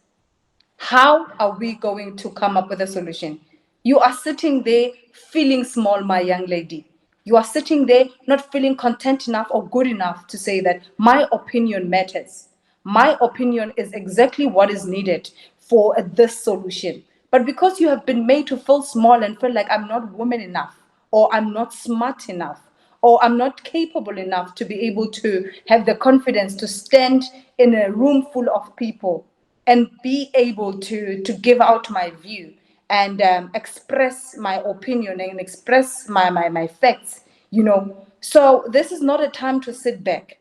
How are we going to come up with a solution? You are sitting there feeling small, my young lady. You are sitting there not feeling content enough or good enough to say that my opinion matters. My opinion is exactly what is needed for this solution. But because you have been made to feel small and feel like I'm not woman enough, or I'm not smart enough, or I'm not capable enough to be able to have the confidence to stand in a room full of people and be able to give out my view and express my opinion and express my facts, So this is not a time to sit back.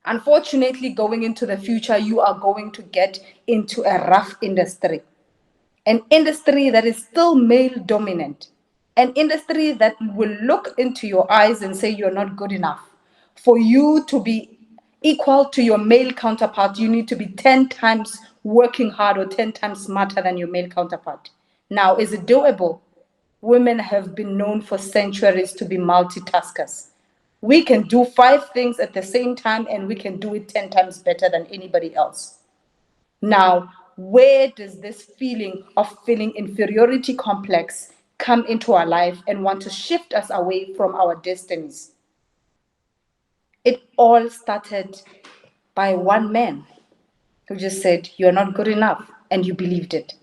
Unfortunately, going into the future, you are going to get into a rough industry, an industry that is still male dominant, an industry that will look into your eyes and say you're not good enough. For you to be equal to your male counterpart, you need to be 10 times working hard or 10 times smarter than your male counterpart. Now, is it doable? Women have been known for centuries to be multitaskers. We can do 5 things at the same time and we can do it 10 times better than anybody else. Now, where does this feeling of feeling inferiority complex come into our life and want to shift us away from our destinies? It all started by one man who just said, you're not good enough, and you believed it.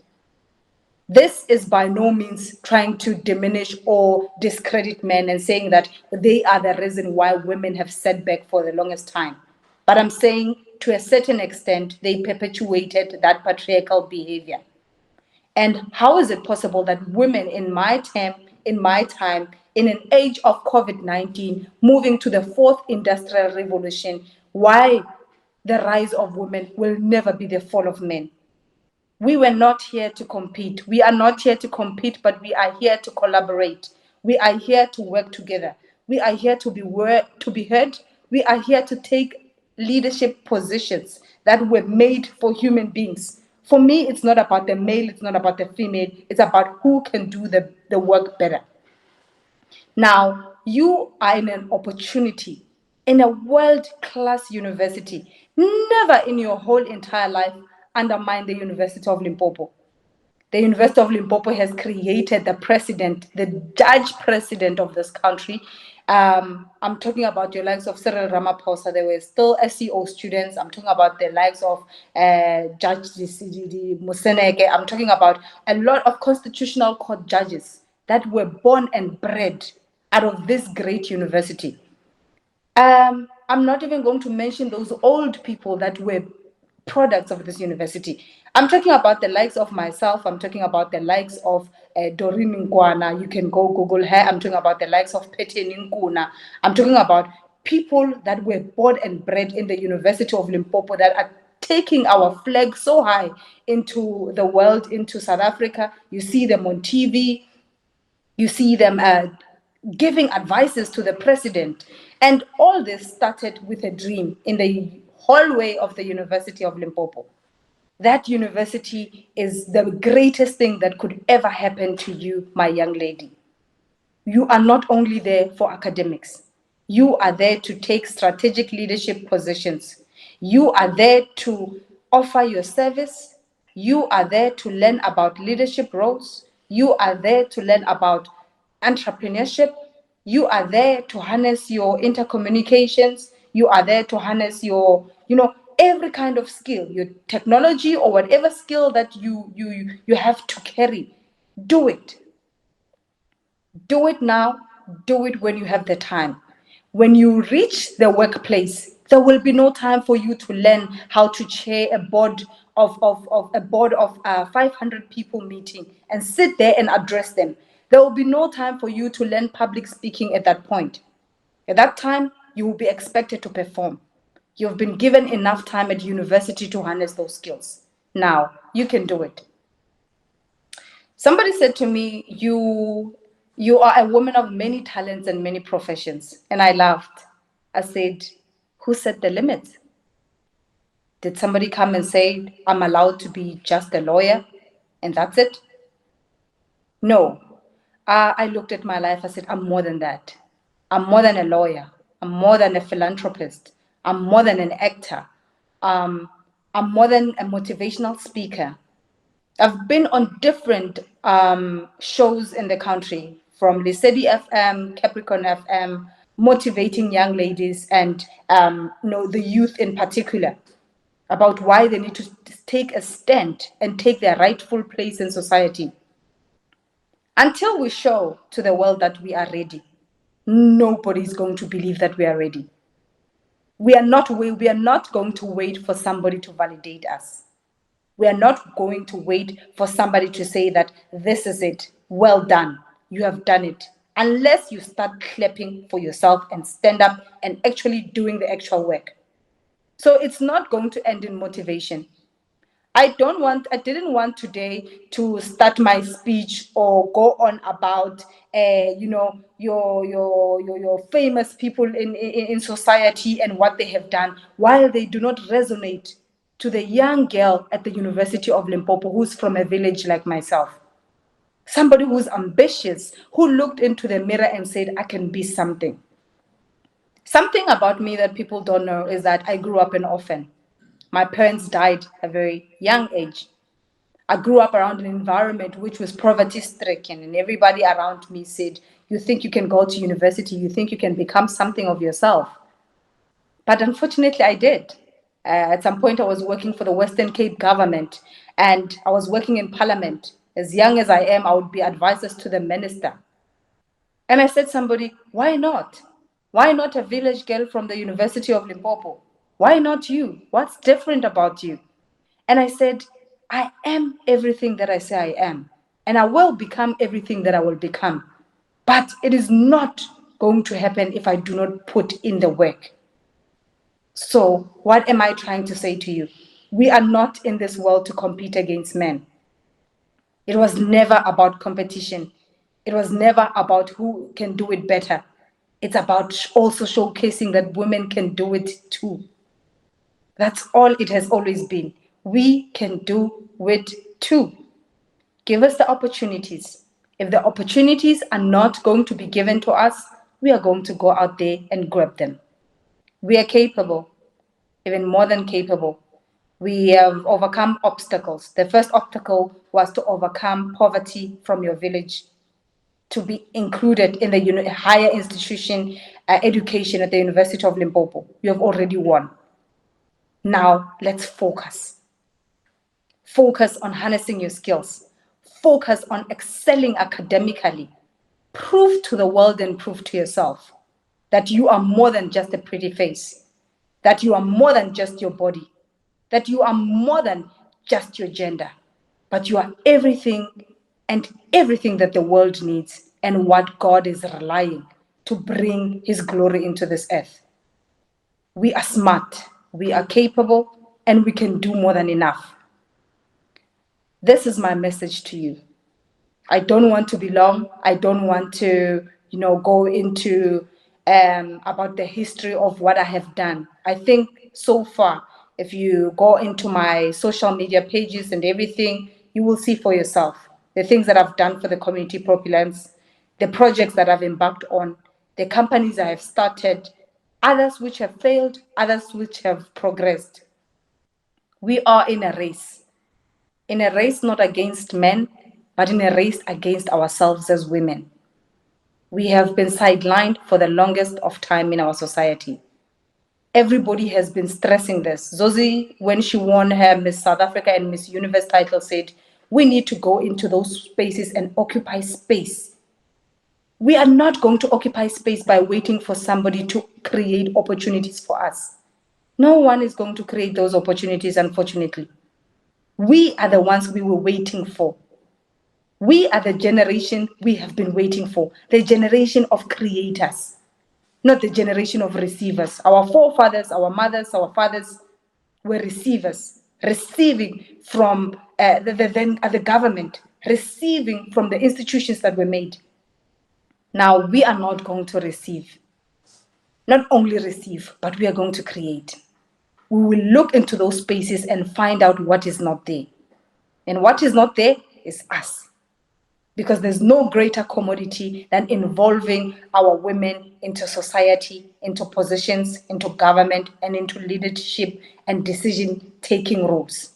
This is by no means trying to diminish or discredit men and saying that they are the reason why women have sat back for the longest time. But I'm saying to a certain extent, they perpetuated that patriarchal behavior. And how is it possible that women in my time, in an age of COVID-19, moving to the fourth industrial revolution, why the rise of women will never be the fall of men? We were not here to compete. We are not here to compete, but we are here to collaborate. We are here to work together. We are here to be heard. We are here to take leadership positions that were made for human beings. For me, it's not about the male, it's not about the female, it's about who can do the work better. Now, you are in an opportunity in a world-class university. Never in your whole entire life undermine the University of Limpopo. The University of Limpopo has created the president, the judge president of this country. I'm talking about your likes of Cyril Ramaphosa. There were still SEO students. I'm talking about the likes of Judge Museneke. I'm talking about a lot of constitutional court judges that were born and bred out of this great university. I'm not even going to mention those old people that were products of this university. I'm talking about the likes of myself. I'm talking about the likes of Doreen Nkwana. You can go Google her. I'm talking about the likes of Pete Ninkuna. I'm talking about people that were born and bred in the University of Limpopo that are taking our flag so high into the world, into South Africa. You see them on TV, you see them giving advices to the president. And all this started with a dream in the hallway of the University of Limpopo. That university is the greatest thing that could ever happen to you, my young lady. You are not only there for academics, you are there to take strategic leadership positions. You are there to offer your service. You are there to learn about leadership roles. You are there to learn about entrepreneurship. You are there to harness your intercommunications. You are there to harness your, every kind of skill, your technology or whatever skill that you have to carry. Do it. Do it now, do it when you have the time. When you reach the workplace, there will be no time for you to learn how to chair a board of 500 people meeting and sit there and address them. There will be no time for you to learn public speaking at that point. At that time, you will be expected to perform. You've been given enough time at university to harness those skills. Now, you can do it. Somebody said to me, you are a woman of many talents and many professions. And I laughed. I said, who set the limits? Did somebody come and say, I'm allowed to be just a lawyer and that's it? No. I looked at my life. I said, I'm more than that. I'm more than a lawyer. I'm more than a philanthropist. I'm more than an actor. I'm more than a motivational speaker. I've been on different shows in the country, from Lesedi FM, Capricorn FM, motivating young ladies and the youth in particular about why they need to take a stand and take their rightful place in society. Until we show to the world that we are ready, nobody is going to believe that we are ready. We are not going to wait for somebody to validate us. We are not going to wait for somebody to say that this is it. Well done. You have done it. Unless you start clapping for yourself and stand up and actually doing the actual work. So it's not going to end in motivation. I didn't want today to start my speech or go on about, your famous people in society and what they have done, while they do not resonate to the young girl at the University of Limpopo who's from a village like myself. Somebody who's ambitious, who looked into the mirror and said, I can be something. Something about me that people don't know is that I grew up an orphan. My parents died at a very young age. I grew up around an environment which was poverty-stricken, and everybody around me said, you think you can go to university, you think you can become something of yourself. But unfortunately, I did. At some point, I was working for the Western Cape government, and I was working in parliament. As young as I am, I would be advisors to the minister. And I said, somebody, why not? Why not a village girl from the University of Limpopo? Why not you? What's different about you? And I said, I am everything that I say I am. And I will become everything that I will become. But it is not going to happen if I do not put in the work. So what am I trying to say to you? We are not in this world to compete against men. It was never about competition. It was never about who can do it better. It's about also showcasing that women can do it too. That's all it has always been. We can do it too. Give us the opportunities. If the opportunities are not going to be given to us, we are going to go out there and grab them. We are capable, even more than capable. We have overcome obstacles. The first obstacle was to overcome poverty from your village, to be included in the higher institution education at the University of Limpopo. You have already won. Now let's focus. Focus on harnessing your skills. Focus on excelling academically. Prove to the world and prove to yourself that you are more than just a pretty face, that you are more than just your body, that you are more than just your gender, but you are everything and everything that the world needs and what God is relying to bring his glory into this earth. We are smart, we are capable, and we can do more than enough. This is my message to you. I don't want to be long. I don't want to, go into about the history of what I have done. I think so far, if you go into my social media pages and everything, you will see for yourself the things that I've done for the community propellants, the projects that I've embarked on, the companies I have started, others which have failed, others which have progressed. We are in a race not against men, but in a race against ourselves as women. We have been sidelined for the longest of time in our society. Everybody has been stressing this. Zoe, when she won her Miss South Africa and Miss Universe title, said, we need to go into those spaces and occupy space. We are not going to occupy space by waiting for somebody to create opportunities for us. No one is going to create those opportunities, unfortunately. We are the ones we were waiting for. We are the generation we have been waiting for, the generation of creators, not the generation of receivers. Our forefathers, our mothers, our fathers were receivers, receiving from the government, receiving from the institutions that were made. Now we are not going to receive. Not only receive, but we are going to create. We will look into those spaces and find out what is not there. And what is not there is us. Because there's no greater commodity than involving our women into society, into positions, into government, and into leadership and decision-taking roles.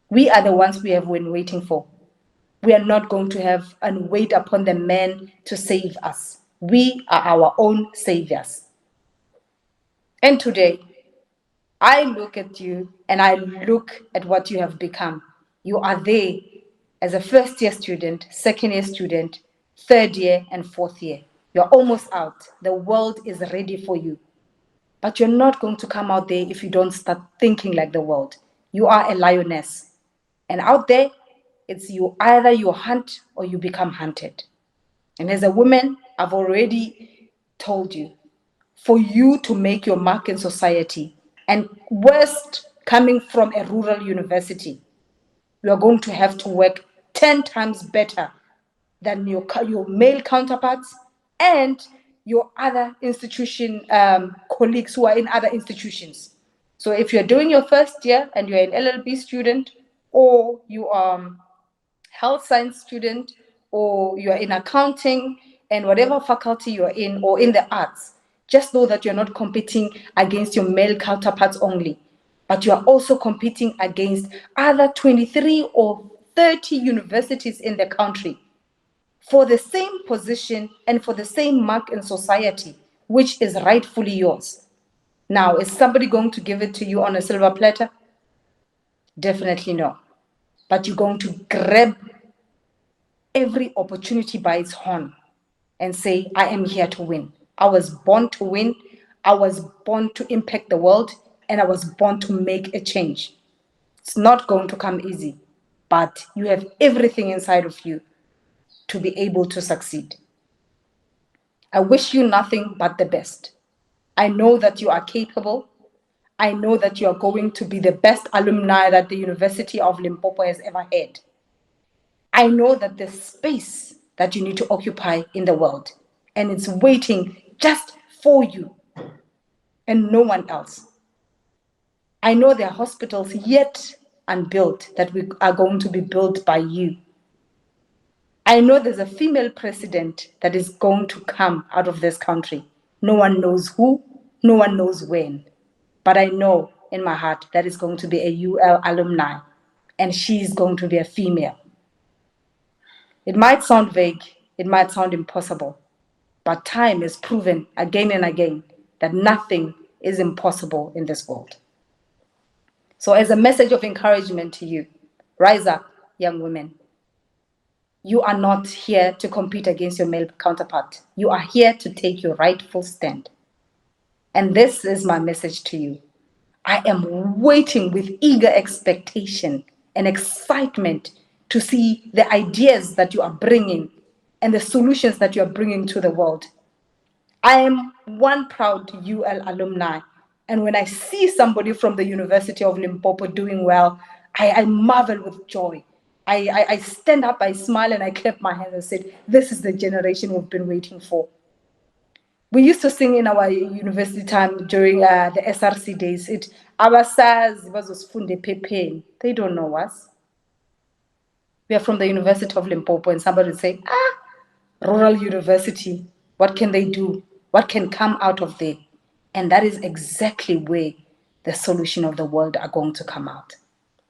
We are the ones we have been waiting for. We are not going to have and wait upon the men to save us. We are our own saviors. And today, I look at you and I look at what you have become. You are there as a first year student, second year student, third year, and fourth year. You're almost out. The world is ready for you. But you're not going to come out there if you don't start thinking like the world. You are a lioness. And out there, it's you either you hunt or you become hunted. And as a woman, I've already told you, for you to make your mark in society, and worst, coming from a rural university, you are going to have to work 10 times better than your male counterparts and your other institution colleagues who are in other institutions. So if you're doing your first year and you're an LLB student, or you are health science student, or you're in accounting and whatever faculty you're in, or in the arts, just know that you're not competing against your male counterparts only, but you are also competing against other 23 or 30 universities in the country for the same position and for the same mark in society, which is rightfully yours. Now, is somebody going to give it to you on a silver platter? Definitely no. But you're going to grab every opportunity by its horn and say, I am here to win. I was born to win. I was born to impact the world, and I was born to make a change. It's not going to come easy, but you have everything inside of you to be able to succeed. I wish you nothing but the best. I know that you are capable. I know that you are going to be the best alumni that the University of Limpopo has ever had. I know that there's space that you need to occupy in the world, and it's waiting just for you and no one else. I know there are hospitals yet unbuilt that we are going to be built by you. I know there's a female president that is going to come out of this country. No one knows who, no one knows when, but I know in my heart that is going to be a UL alumni, and she's going to be a female. It might sound vague, it might sound impossible, but time has proven again and again that nothing is impossible in this world. So as a message of encouragement to you, rise up, young women. You are not here to compete against your male counterpart. You are here to take your rightful stand. And this is my message to you. I am waiting with eager expectation and excitement to see the ideas that you are bringing and the solutions that you are bringing to the world. I am one proud UL alumni And when I see somebody from the University of Limpopo doing well, I marvel with joy. I stand up, I smile, and I clap my hands and said, this is the generation we've been waiting for. We used to sing in our university time during the SRC days. Abasazi bazosifunde ephepheni. They don't know us. We are from the University of Limpopo, and somebody would say, rural university, what can they do? What can come out of there? And that is exactly where the solution of the world are going to come out,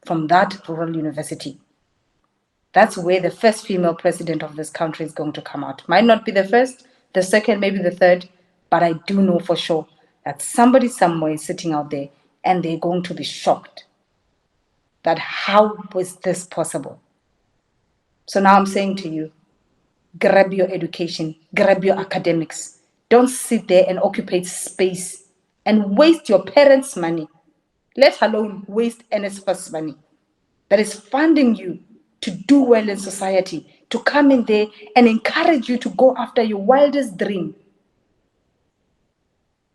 from that rural university. That's where the first female president of this country is going to come out. Might not be the first, the second, maybe the third, but I do know for sure that somebody somewhere is sitting out there and they're going to be shocked that how was this possible? So now I'm saying to you, grab your education, grab your academics. Don't sit there and occupy space and waste your parents' money, let alone waste NSFAS money that is funding you to do well in society, to come in there and encourage you to go after your wildest dream.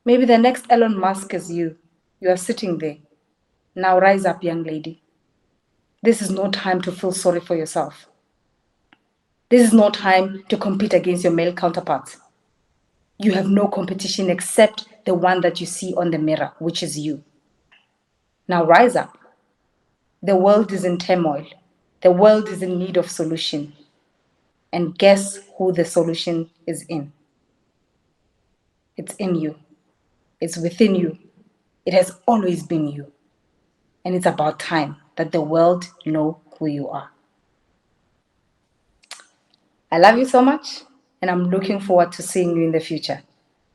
Maybe the next Elon Musk is you. You are sitting there. Now rise up, young lady. This is no time to feel sorry for yourself. This is no time to compete against your male counterparts. You have no competition except the one that you see on the mirror, which is you. Now rise up. The world is in turmoil. The world is in need of solution. And guess who the solution is in? It's in you. It's within you. It has always been you. And it's about time that the world know who you are. I love you so much, and I'm looking forward to seeing you in the future.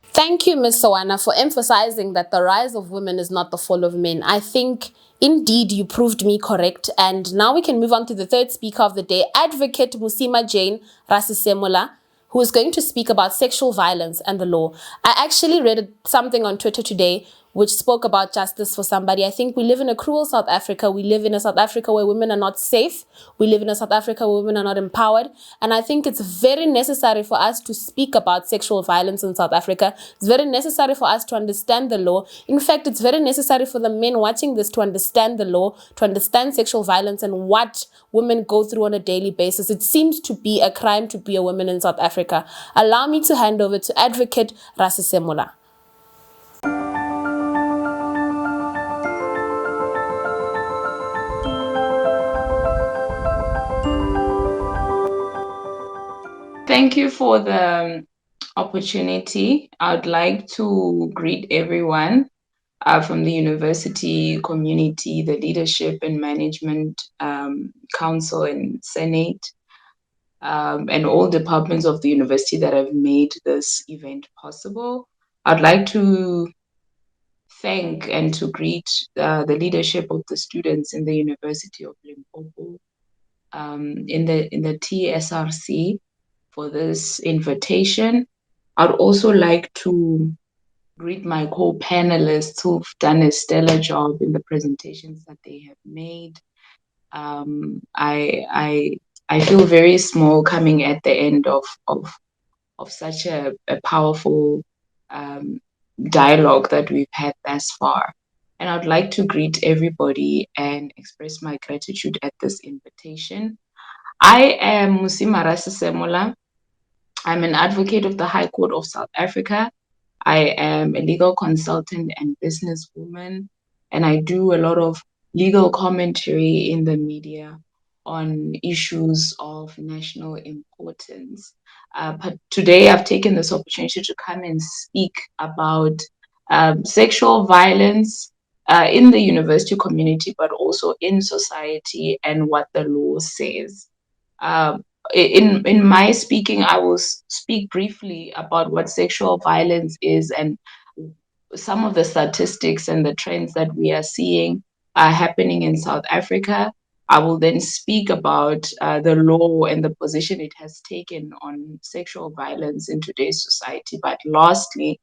Thank you, Ms. Sawana, for emphasizing that the rise of women is not the fall of men. I think indeed you proved me correct. And now we can move on to the third speaker of the day, Advocate Musima Jane Rasisemola, who is going to speak about sexual violence and the law. I actually read something on Twitter today which spoke about justice for somebody. I think we live in a cruel South Africa. We live in a South Africa where women are not safe. We live in a South Africa where women are not empowered. And I think it's very necessary for us to speak about sexual violence in South Africa. It's very necessary for us to understand the law. In fact, it's very necessary for the men watching this to understand the law, to understand sexual violence and what women go through on a daily basis. It seems to be a crime to be a woman in South Africa. Allow me to hand over to Advocate Rasisemola. Thank you for the opportunity. I'd like to greet everyone from the university community, the leadership and management council and senate, and all departments of the university that have made this event possible. I'd like to thank and to greet the leadership of the students in the University of Limpopo, in the TSRC, for this invitation. I'd also like to greet my co-panelists who've done a stellar job in the presentations that they have made. I feel very small coming at the end of such a powerful dialogue that we've had thus far. And I'd like to greet everybody and express my gratitude at this invitation. I am Musima Rasisemola. I'm an advocate of the High Court of South Africa. I am a legal consultant and businesswoman, and I do a lot of legal commentary in the media on issues of national importance. But today I've taken this opportunity to come and speak about sexual violence in the university community, but also in society and what the law says. In my speaking, I will speak briefly about what sexual violence is and some of the statistics and the trends that we are seeing happening in South Africa. I will then speak about the law and the position it has taken on sexual violence in today's society. But lastly,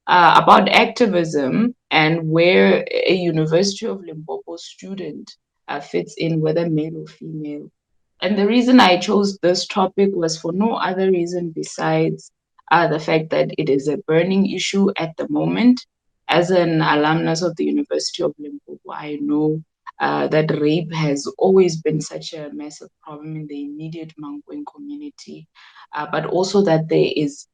about activism and where a University of Limpopo student fits in, whether male or female. And the reason I chose this topic was for no other reason besides the fact that it is a burning issue at the moment. as an alumnus of the University of Limpopo, I know that rape has always been such a massive problem in the immediate Mangweng community, but also that there is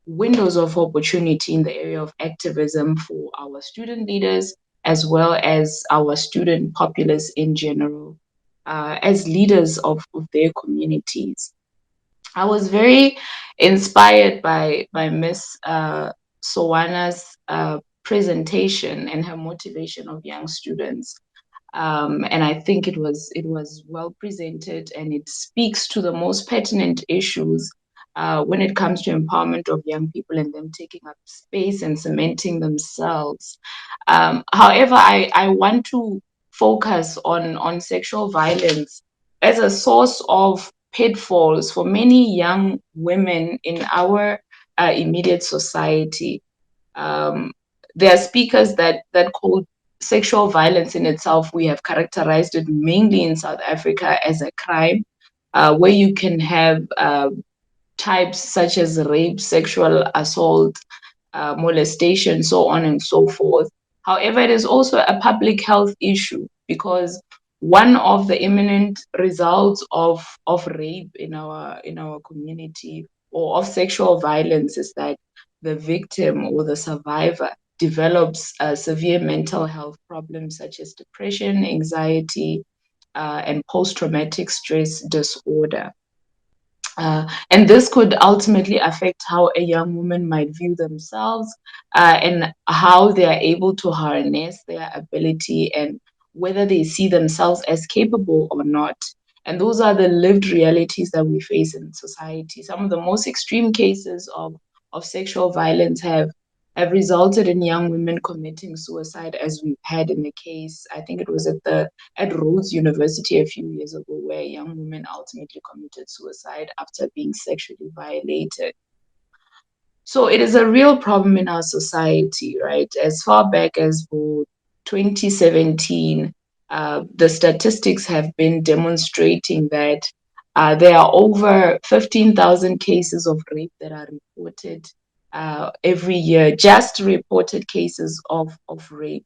windows of opportunity in the area of activism for our student leaders as well as our student populace in general, as leaders of their communities. I was very inspired by Miss Sowana's presentation and her motivation of young students. And I think it was well presented, and it speaks to the most pertinent issues when it comes to empowerment of young people and them taking up space and cementing themselves. However, I want to focus on sexual violence as a source of pitfalls for many young women in our immediate society. Um, there are speakers that call sexual violence in itself, we have characterized it mainly in South Africa as a crime, where you can have types such as rape, sexual assault, molestation, so on and so forth. However, it is also a public health issue because one of the imminent results of rape in our community or of sexual violence is that the victim or the survivor develops severe mental health problems such as depression, anxiety, and post-traumatic stress disorder. And this could ultimately affect how a young woman might view themselves and how they are able to harness their ability and whether they see themselves as capable or not. And those are the lived realities that we face in society. Some of the most extreme cases of sexual violence have resulted in young women committing suicide, as we've had in the case, I think it was at Rhodes University a few years ago, where a young woman ultimately committed suicide after being sexually violated. So it is a real problem in our society, right? As far back as 2017, the statistics have been demonstrating that there are over 15,000 cases of rape that are reported every year, just reported cases of rape.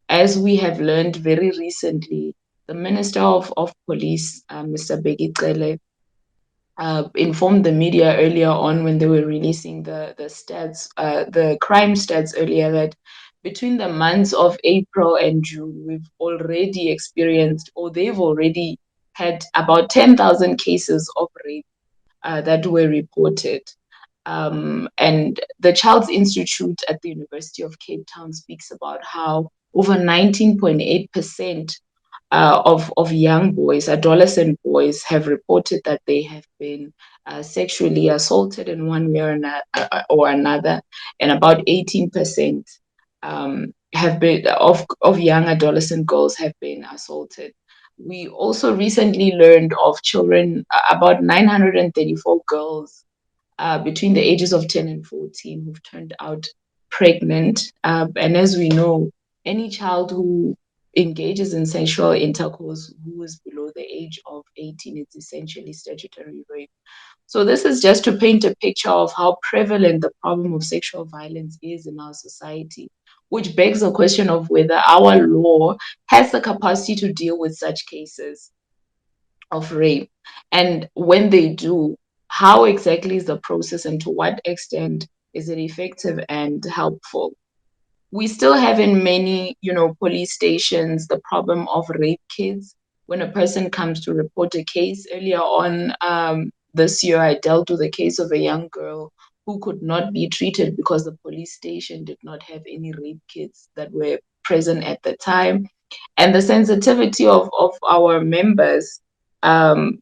As we have learned very recently, the Minister of Police, Mr. Begicele, informed the media earlier on when they were releasing the stats, the crime stats earlier, that between the months of April and June, we've already experienced, or they've already had about 10,000 cases of rape that were reported. And the Child's Institute at the University of Cape Town speaks about how over 19.8% of young boys, adolescent boys, have reported that they have been sexually assaulted in one way or another, and about 18% have been of young adolescent girls have been assaulted. We also recently learned of children, about 934 girls between the ages of 10 and 14 who've turned out pregnant. And as we know, any child who engages in sexual intercourse who is below the age of 18 is essentially statutory rape. So this is just to paint a picture of how prevalent the problem of sexual violence is in our society, which begs the question of whether our law has the capacity to deal with such cases of rape. And when they do, how exactly is the process and to what extent is it effective and helpful? We still have in many, police stations the problem of rape kids. When a person comes to report a case, earlier on this year, I dealt with a case of a young girl who could not be treated because the police station did not have any rape kits that were present at the time. And the sensitivity of our members, um,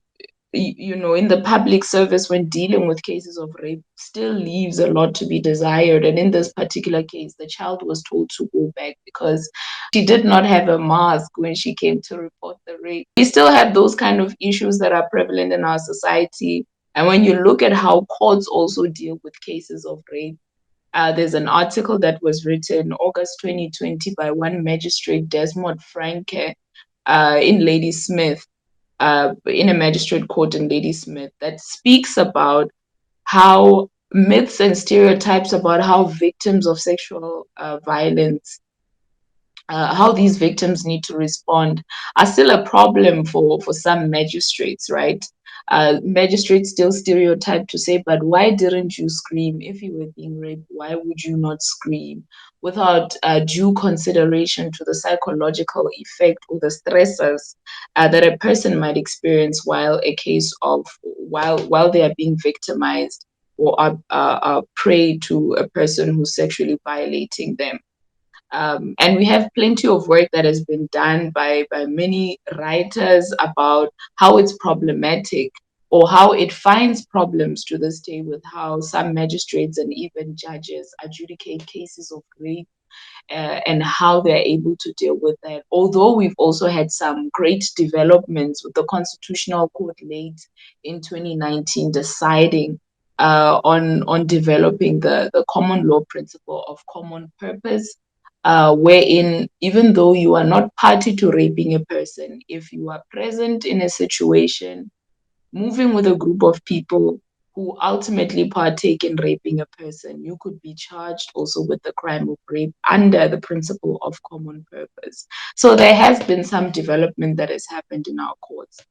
in the public service when dealing with cases of rape still leaves a lot to be desired. And in this particular case, the child was told to go back because she did not have a mask when she came to report the rape. We still have those kind of issues that are prevalent in our society. And when you look at how courts also deal with cases of rape, there's an article that was written August 2020 by one magistrate, Desmond Franke, in Ladysmith, in a magistrate court in Ladysmith, that speaks about how myths and stereotypes about how victims of sexual violence, how these victims need to respond, are still a problem for some magistrates, right? Magistrates still stereotype to say, but why didn't you scream? If you were being raped, why would you not scream? Without due consideration to the psychological effect or the stressors that a person might experience while they are being victimized or are prey to a person who's sexually violating them. And we have plenty of work that has been done by many writers about how it's problematic or how it finds problems to this day with how some magistrates and even judges adjudicate cases of rape, and how they're able to deal with that. Although we've also had some great developments with the Constitutional Court late in 2019 deciding on developing the common law principle of common purpose, wherein even though you are not party to raping a person, if you are present in a situation moving with a group of people who ultimately partake in raping a person, you could be charged also with the crime of rape under the principle of common purpose. So there has been some development that has happened in our courts.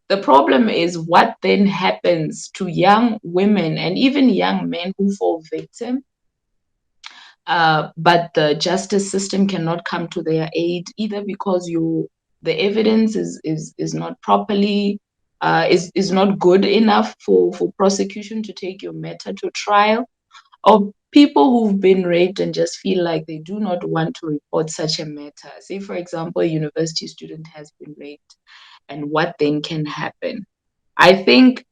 The problem is what then happens to young women and even young men who fall victim, but the justice system cannot come to their aid, either because the evidence is not properly is not good enough for prosecution to take your matter to trial, or people who've been raped and just feel like they do not want to report such a matter. Say, for example, a university student has been raped, and what then can happen? I think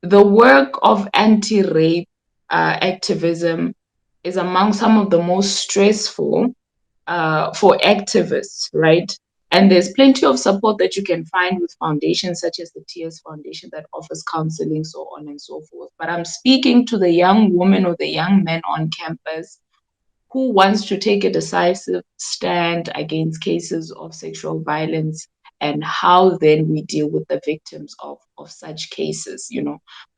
the work of anti-rape activism is among some of the most stressful for activists, right? And there's plenty of support that you can find with foundations such as the TS Foundation that offers counseling, so on and so forth. But I'm speaking to the young woman or the young man on campus who wants to take a decisive stand against cases of sexual violence, and how then we deal with the victims of such cases,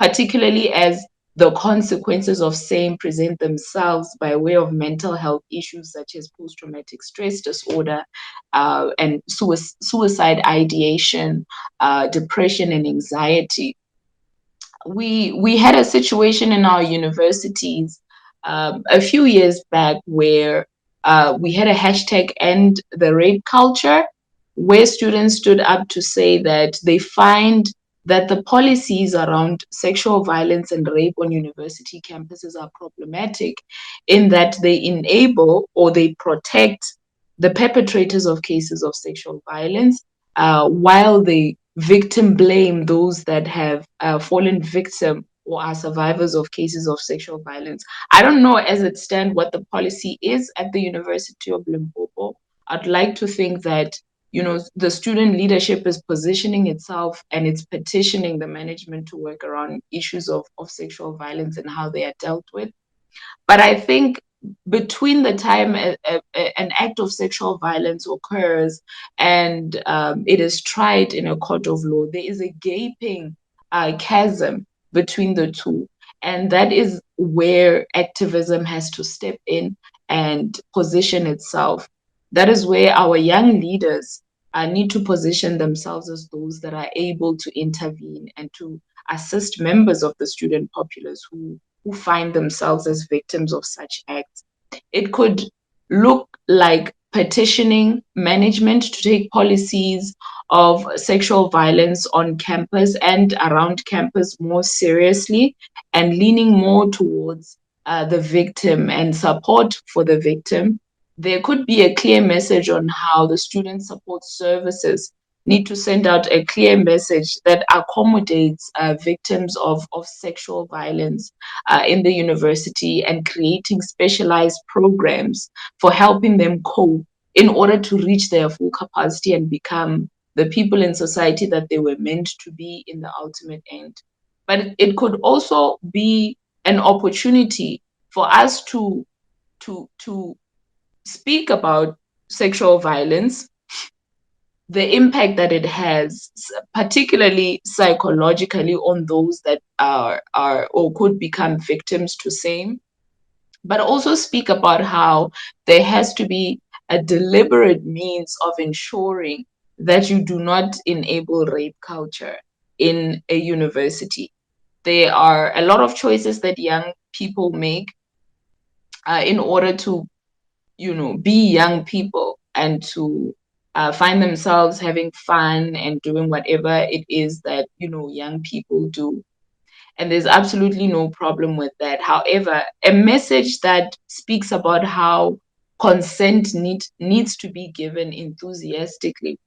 particularly as the consequences of same present themselves by way of mental health issues such as post-traumatic stress disorder, and suicide ideation, depression and anxiety. We had a situation in our universities a few years back where we had a hashtag end the rape culture, where students stood up to say that they find that the policies around sexual violence and rape on university campuses are problematic in that they enable or they protect the perpetrators of cases of sexual violence, while they victim blame those that have fallen victim or are survivors of cases of sexual violence. I don't know as it stands what the policy is at the University of Limpopo. I'd like to think that the student leadership is positioning itself and it's petitioning the management to work around issues of sexual violence and how they are dealt with. But I think between the time an act of sexual violence occurs and it is tried in a court of law, there is a gaping chasm between the two. And that is where activism has to step in and position itself. That is where our young leaders need to position themselves as those that are able to intervene and to assist members of the student populace who find themselves as victims of such acts. It could look like petitioning management to take policies of sexual violence on campus and around campus more seriously, and leaning more towards the victim and support for the victim. There could be a clear message on how the student support services need to send out a clear message that accommodates victims of sexual violence in the university, and creating specialized programs for helping them cope in order to reach their full capacity and become the people in society that they were meant to be in the ultimate end. But it could also be an opportunity for us to speak about sexual violence the impact that it has, particularly psychologically, on those that are or could become victims to same, but also speak about how there has to be a deliberate means of ensuring that you do not enable rape culture in a university. There are a lot of choices that young people make in order to, be young people and to find themselves having fun and doing whatever it is that, young people do. And there's absolutely no problem with that. However, a message that speaks about how consent needs to be given enthusiastically,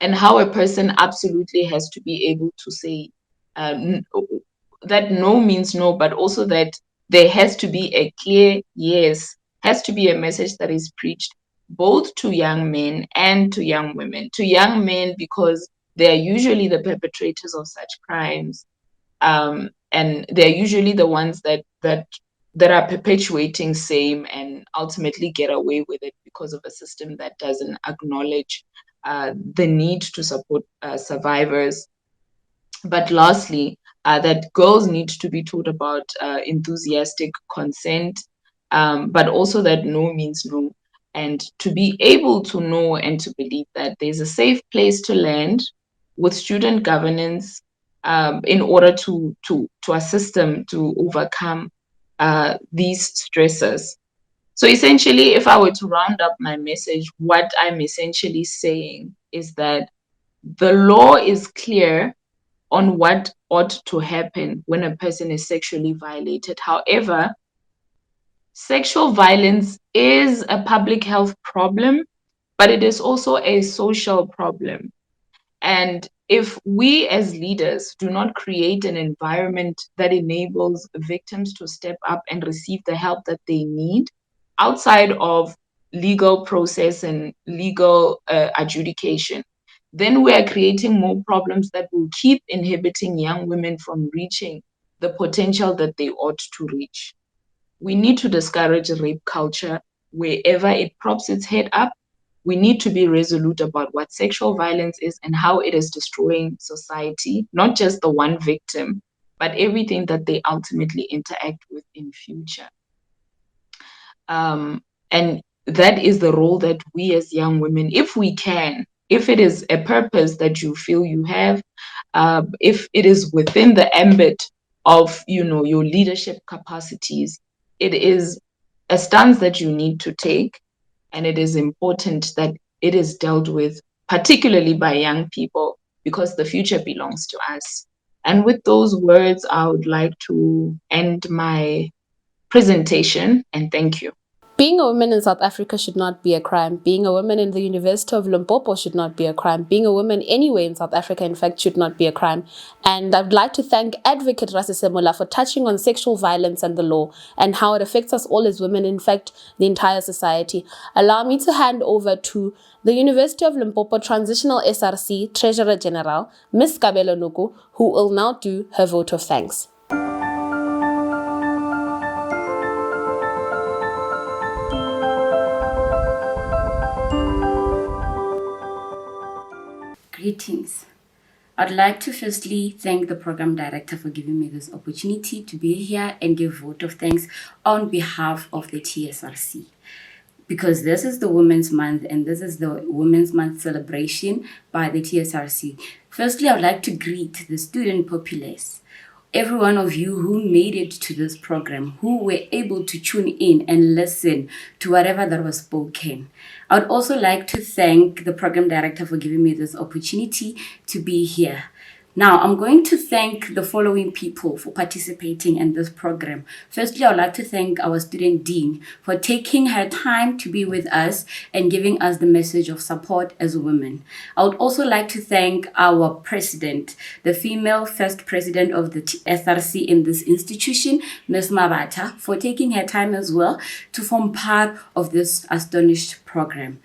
and how a person absolutely has to be able to say that no means no, but also that there has to be a clear yes, has to be a message that is preached both to young men and to young women. To young men, because they are usually the perpetrators of such crimes, and they're usually the ones that are perpetuating same and ultimately get away with it because of a system that doesn't acknowledge the need to support survivors. But lastly, that girls need to be taught about enthusiastic consent, but also that no means no, and to be able to know and to believe that there's a safe place to land with student governance, in order to assist them to overcome these stresses. So essentially, if I were to round up my message, what I'm essentially saying is that the law is clear on what ought to happen when a person is sexually violated. However, sexual violence is a public health problem, but it is also a social problem. And if we as leaders do not create an environment that enables victims to step up and receive the help that they need outside of legal process and legal adjudication, then we are creating more problems that will keep inhibiting young women from reaching the potential that they ought to reach. We need to discourage rape culture wherever it props its head up. We need to be resolute about what sexual violence is and how it is destroying society, not just the one victim, but everything that they ultimately interact with in future. And that is the role that we as young women, if we can, if it is a purpose that you feel you have, if it is within the ambit of, your leadership capacities, it is a stance that you need to take, and it is important that it is dealt with, particularly by young people, because the future belongs to us. And with those words, I would like to end my presentation, and thank you. Being a woman in South Africa should not be a crime. Being a woman in the University of Limpopo should not be a crime. Being a woman anywhere in South Africa, in fact, should not be a crime. And I'd like to thank Advocate Rasisemola for touching on sexual violence and the law and how it affects us all as women, in fact, the entire society. Allow me to hand over to the University of Limpopo Transitional SRC Treasurer General, Ms. Kabelo Nuku, who will now do her vote of thanks. Greetings. I'd like to firstly thank the program director for giving me this opportunity to be here and give vote of thanks on behalf of the TSRC. Because this is the Women's Month and this is the Women's Month celebration by the TSRC. Firstly, I would like to greet the student populace, every one of you who made it to this program, who were able to tune in and listen to whatever that was spoken. I would also like to thank the program director for giving me this opportunity to be here. Now, I'm going to thank the following people for participating in this program. Firstly, I would like to thank our student dean for taking her time to be with us and giving us the message of support as women. I would also like to thank our president, the female first president of the SRC in this institution, Ms. Mabata, for taking her time as well to form part of this astonished program.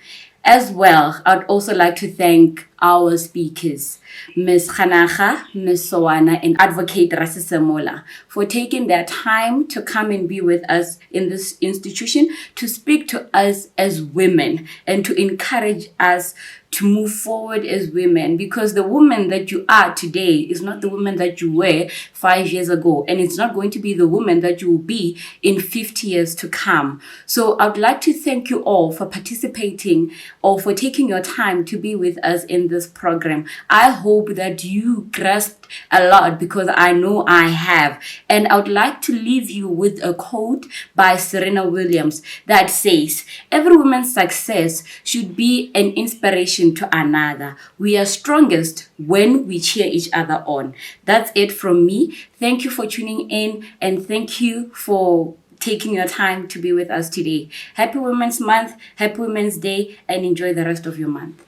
As well, I'd also like to thank our speakers, Ms. Khanaga, Ms. Sowana, and Advocate Rasisemola, for taking their time to come and be with us in this institution to speak to us as women and to encourage us to move forward as women, because the woman that you are today is not the woman that you were 5 years ago, and it's not going to be the woman that you will be in 50 years to come. So I'd like to thank you all for participating or for taking your time to be with us in this program. I hope that you grasped a lot, because I know I have. And I would like to leave you with a quote by Serena Williams that says, "Every woman's success should be an inspiration to another. We are strongest when we cheer each other on." That's it from me. Thank you for tuning in, and thank you for taking your time to be with us today. Happy Women's Month, happy Women's Day, and enjoy the rest of your month.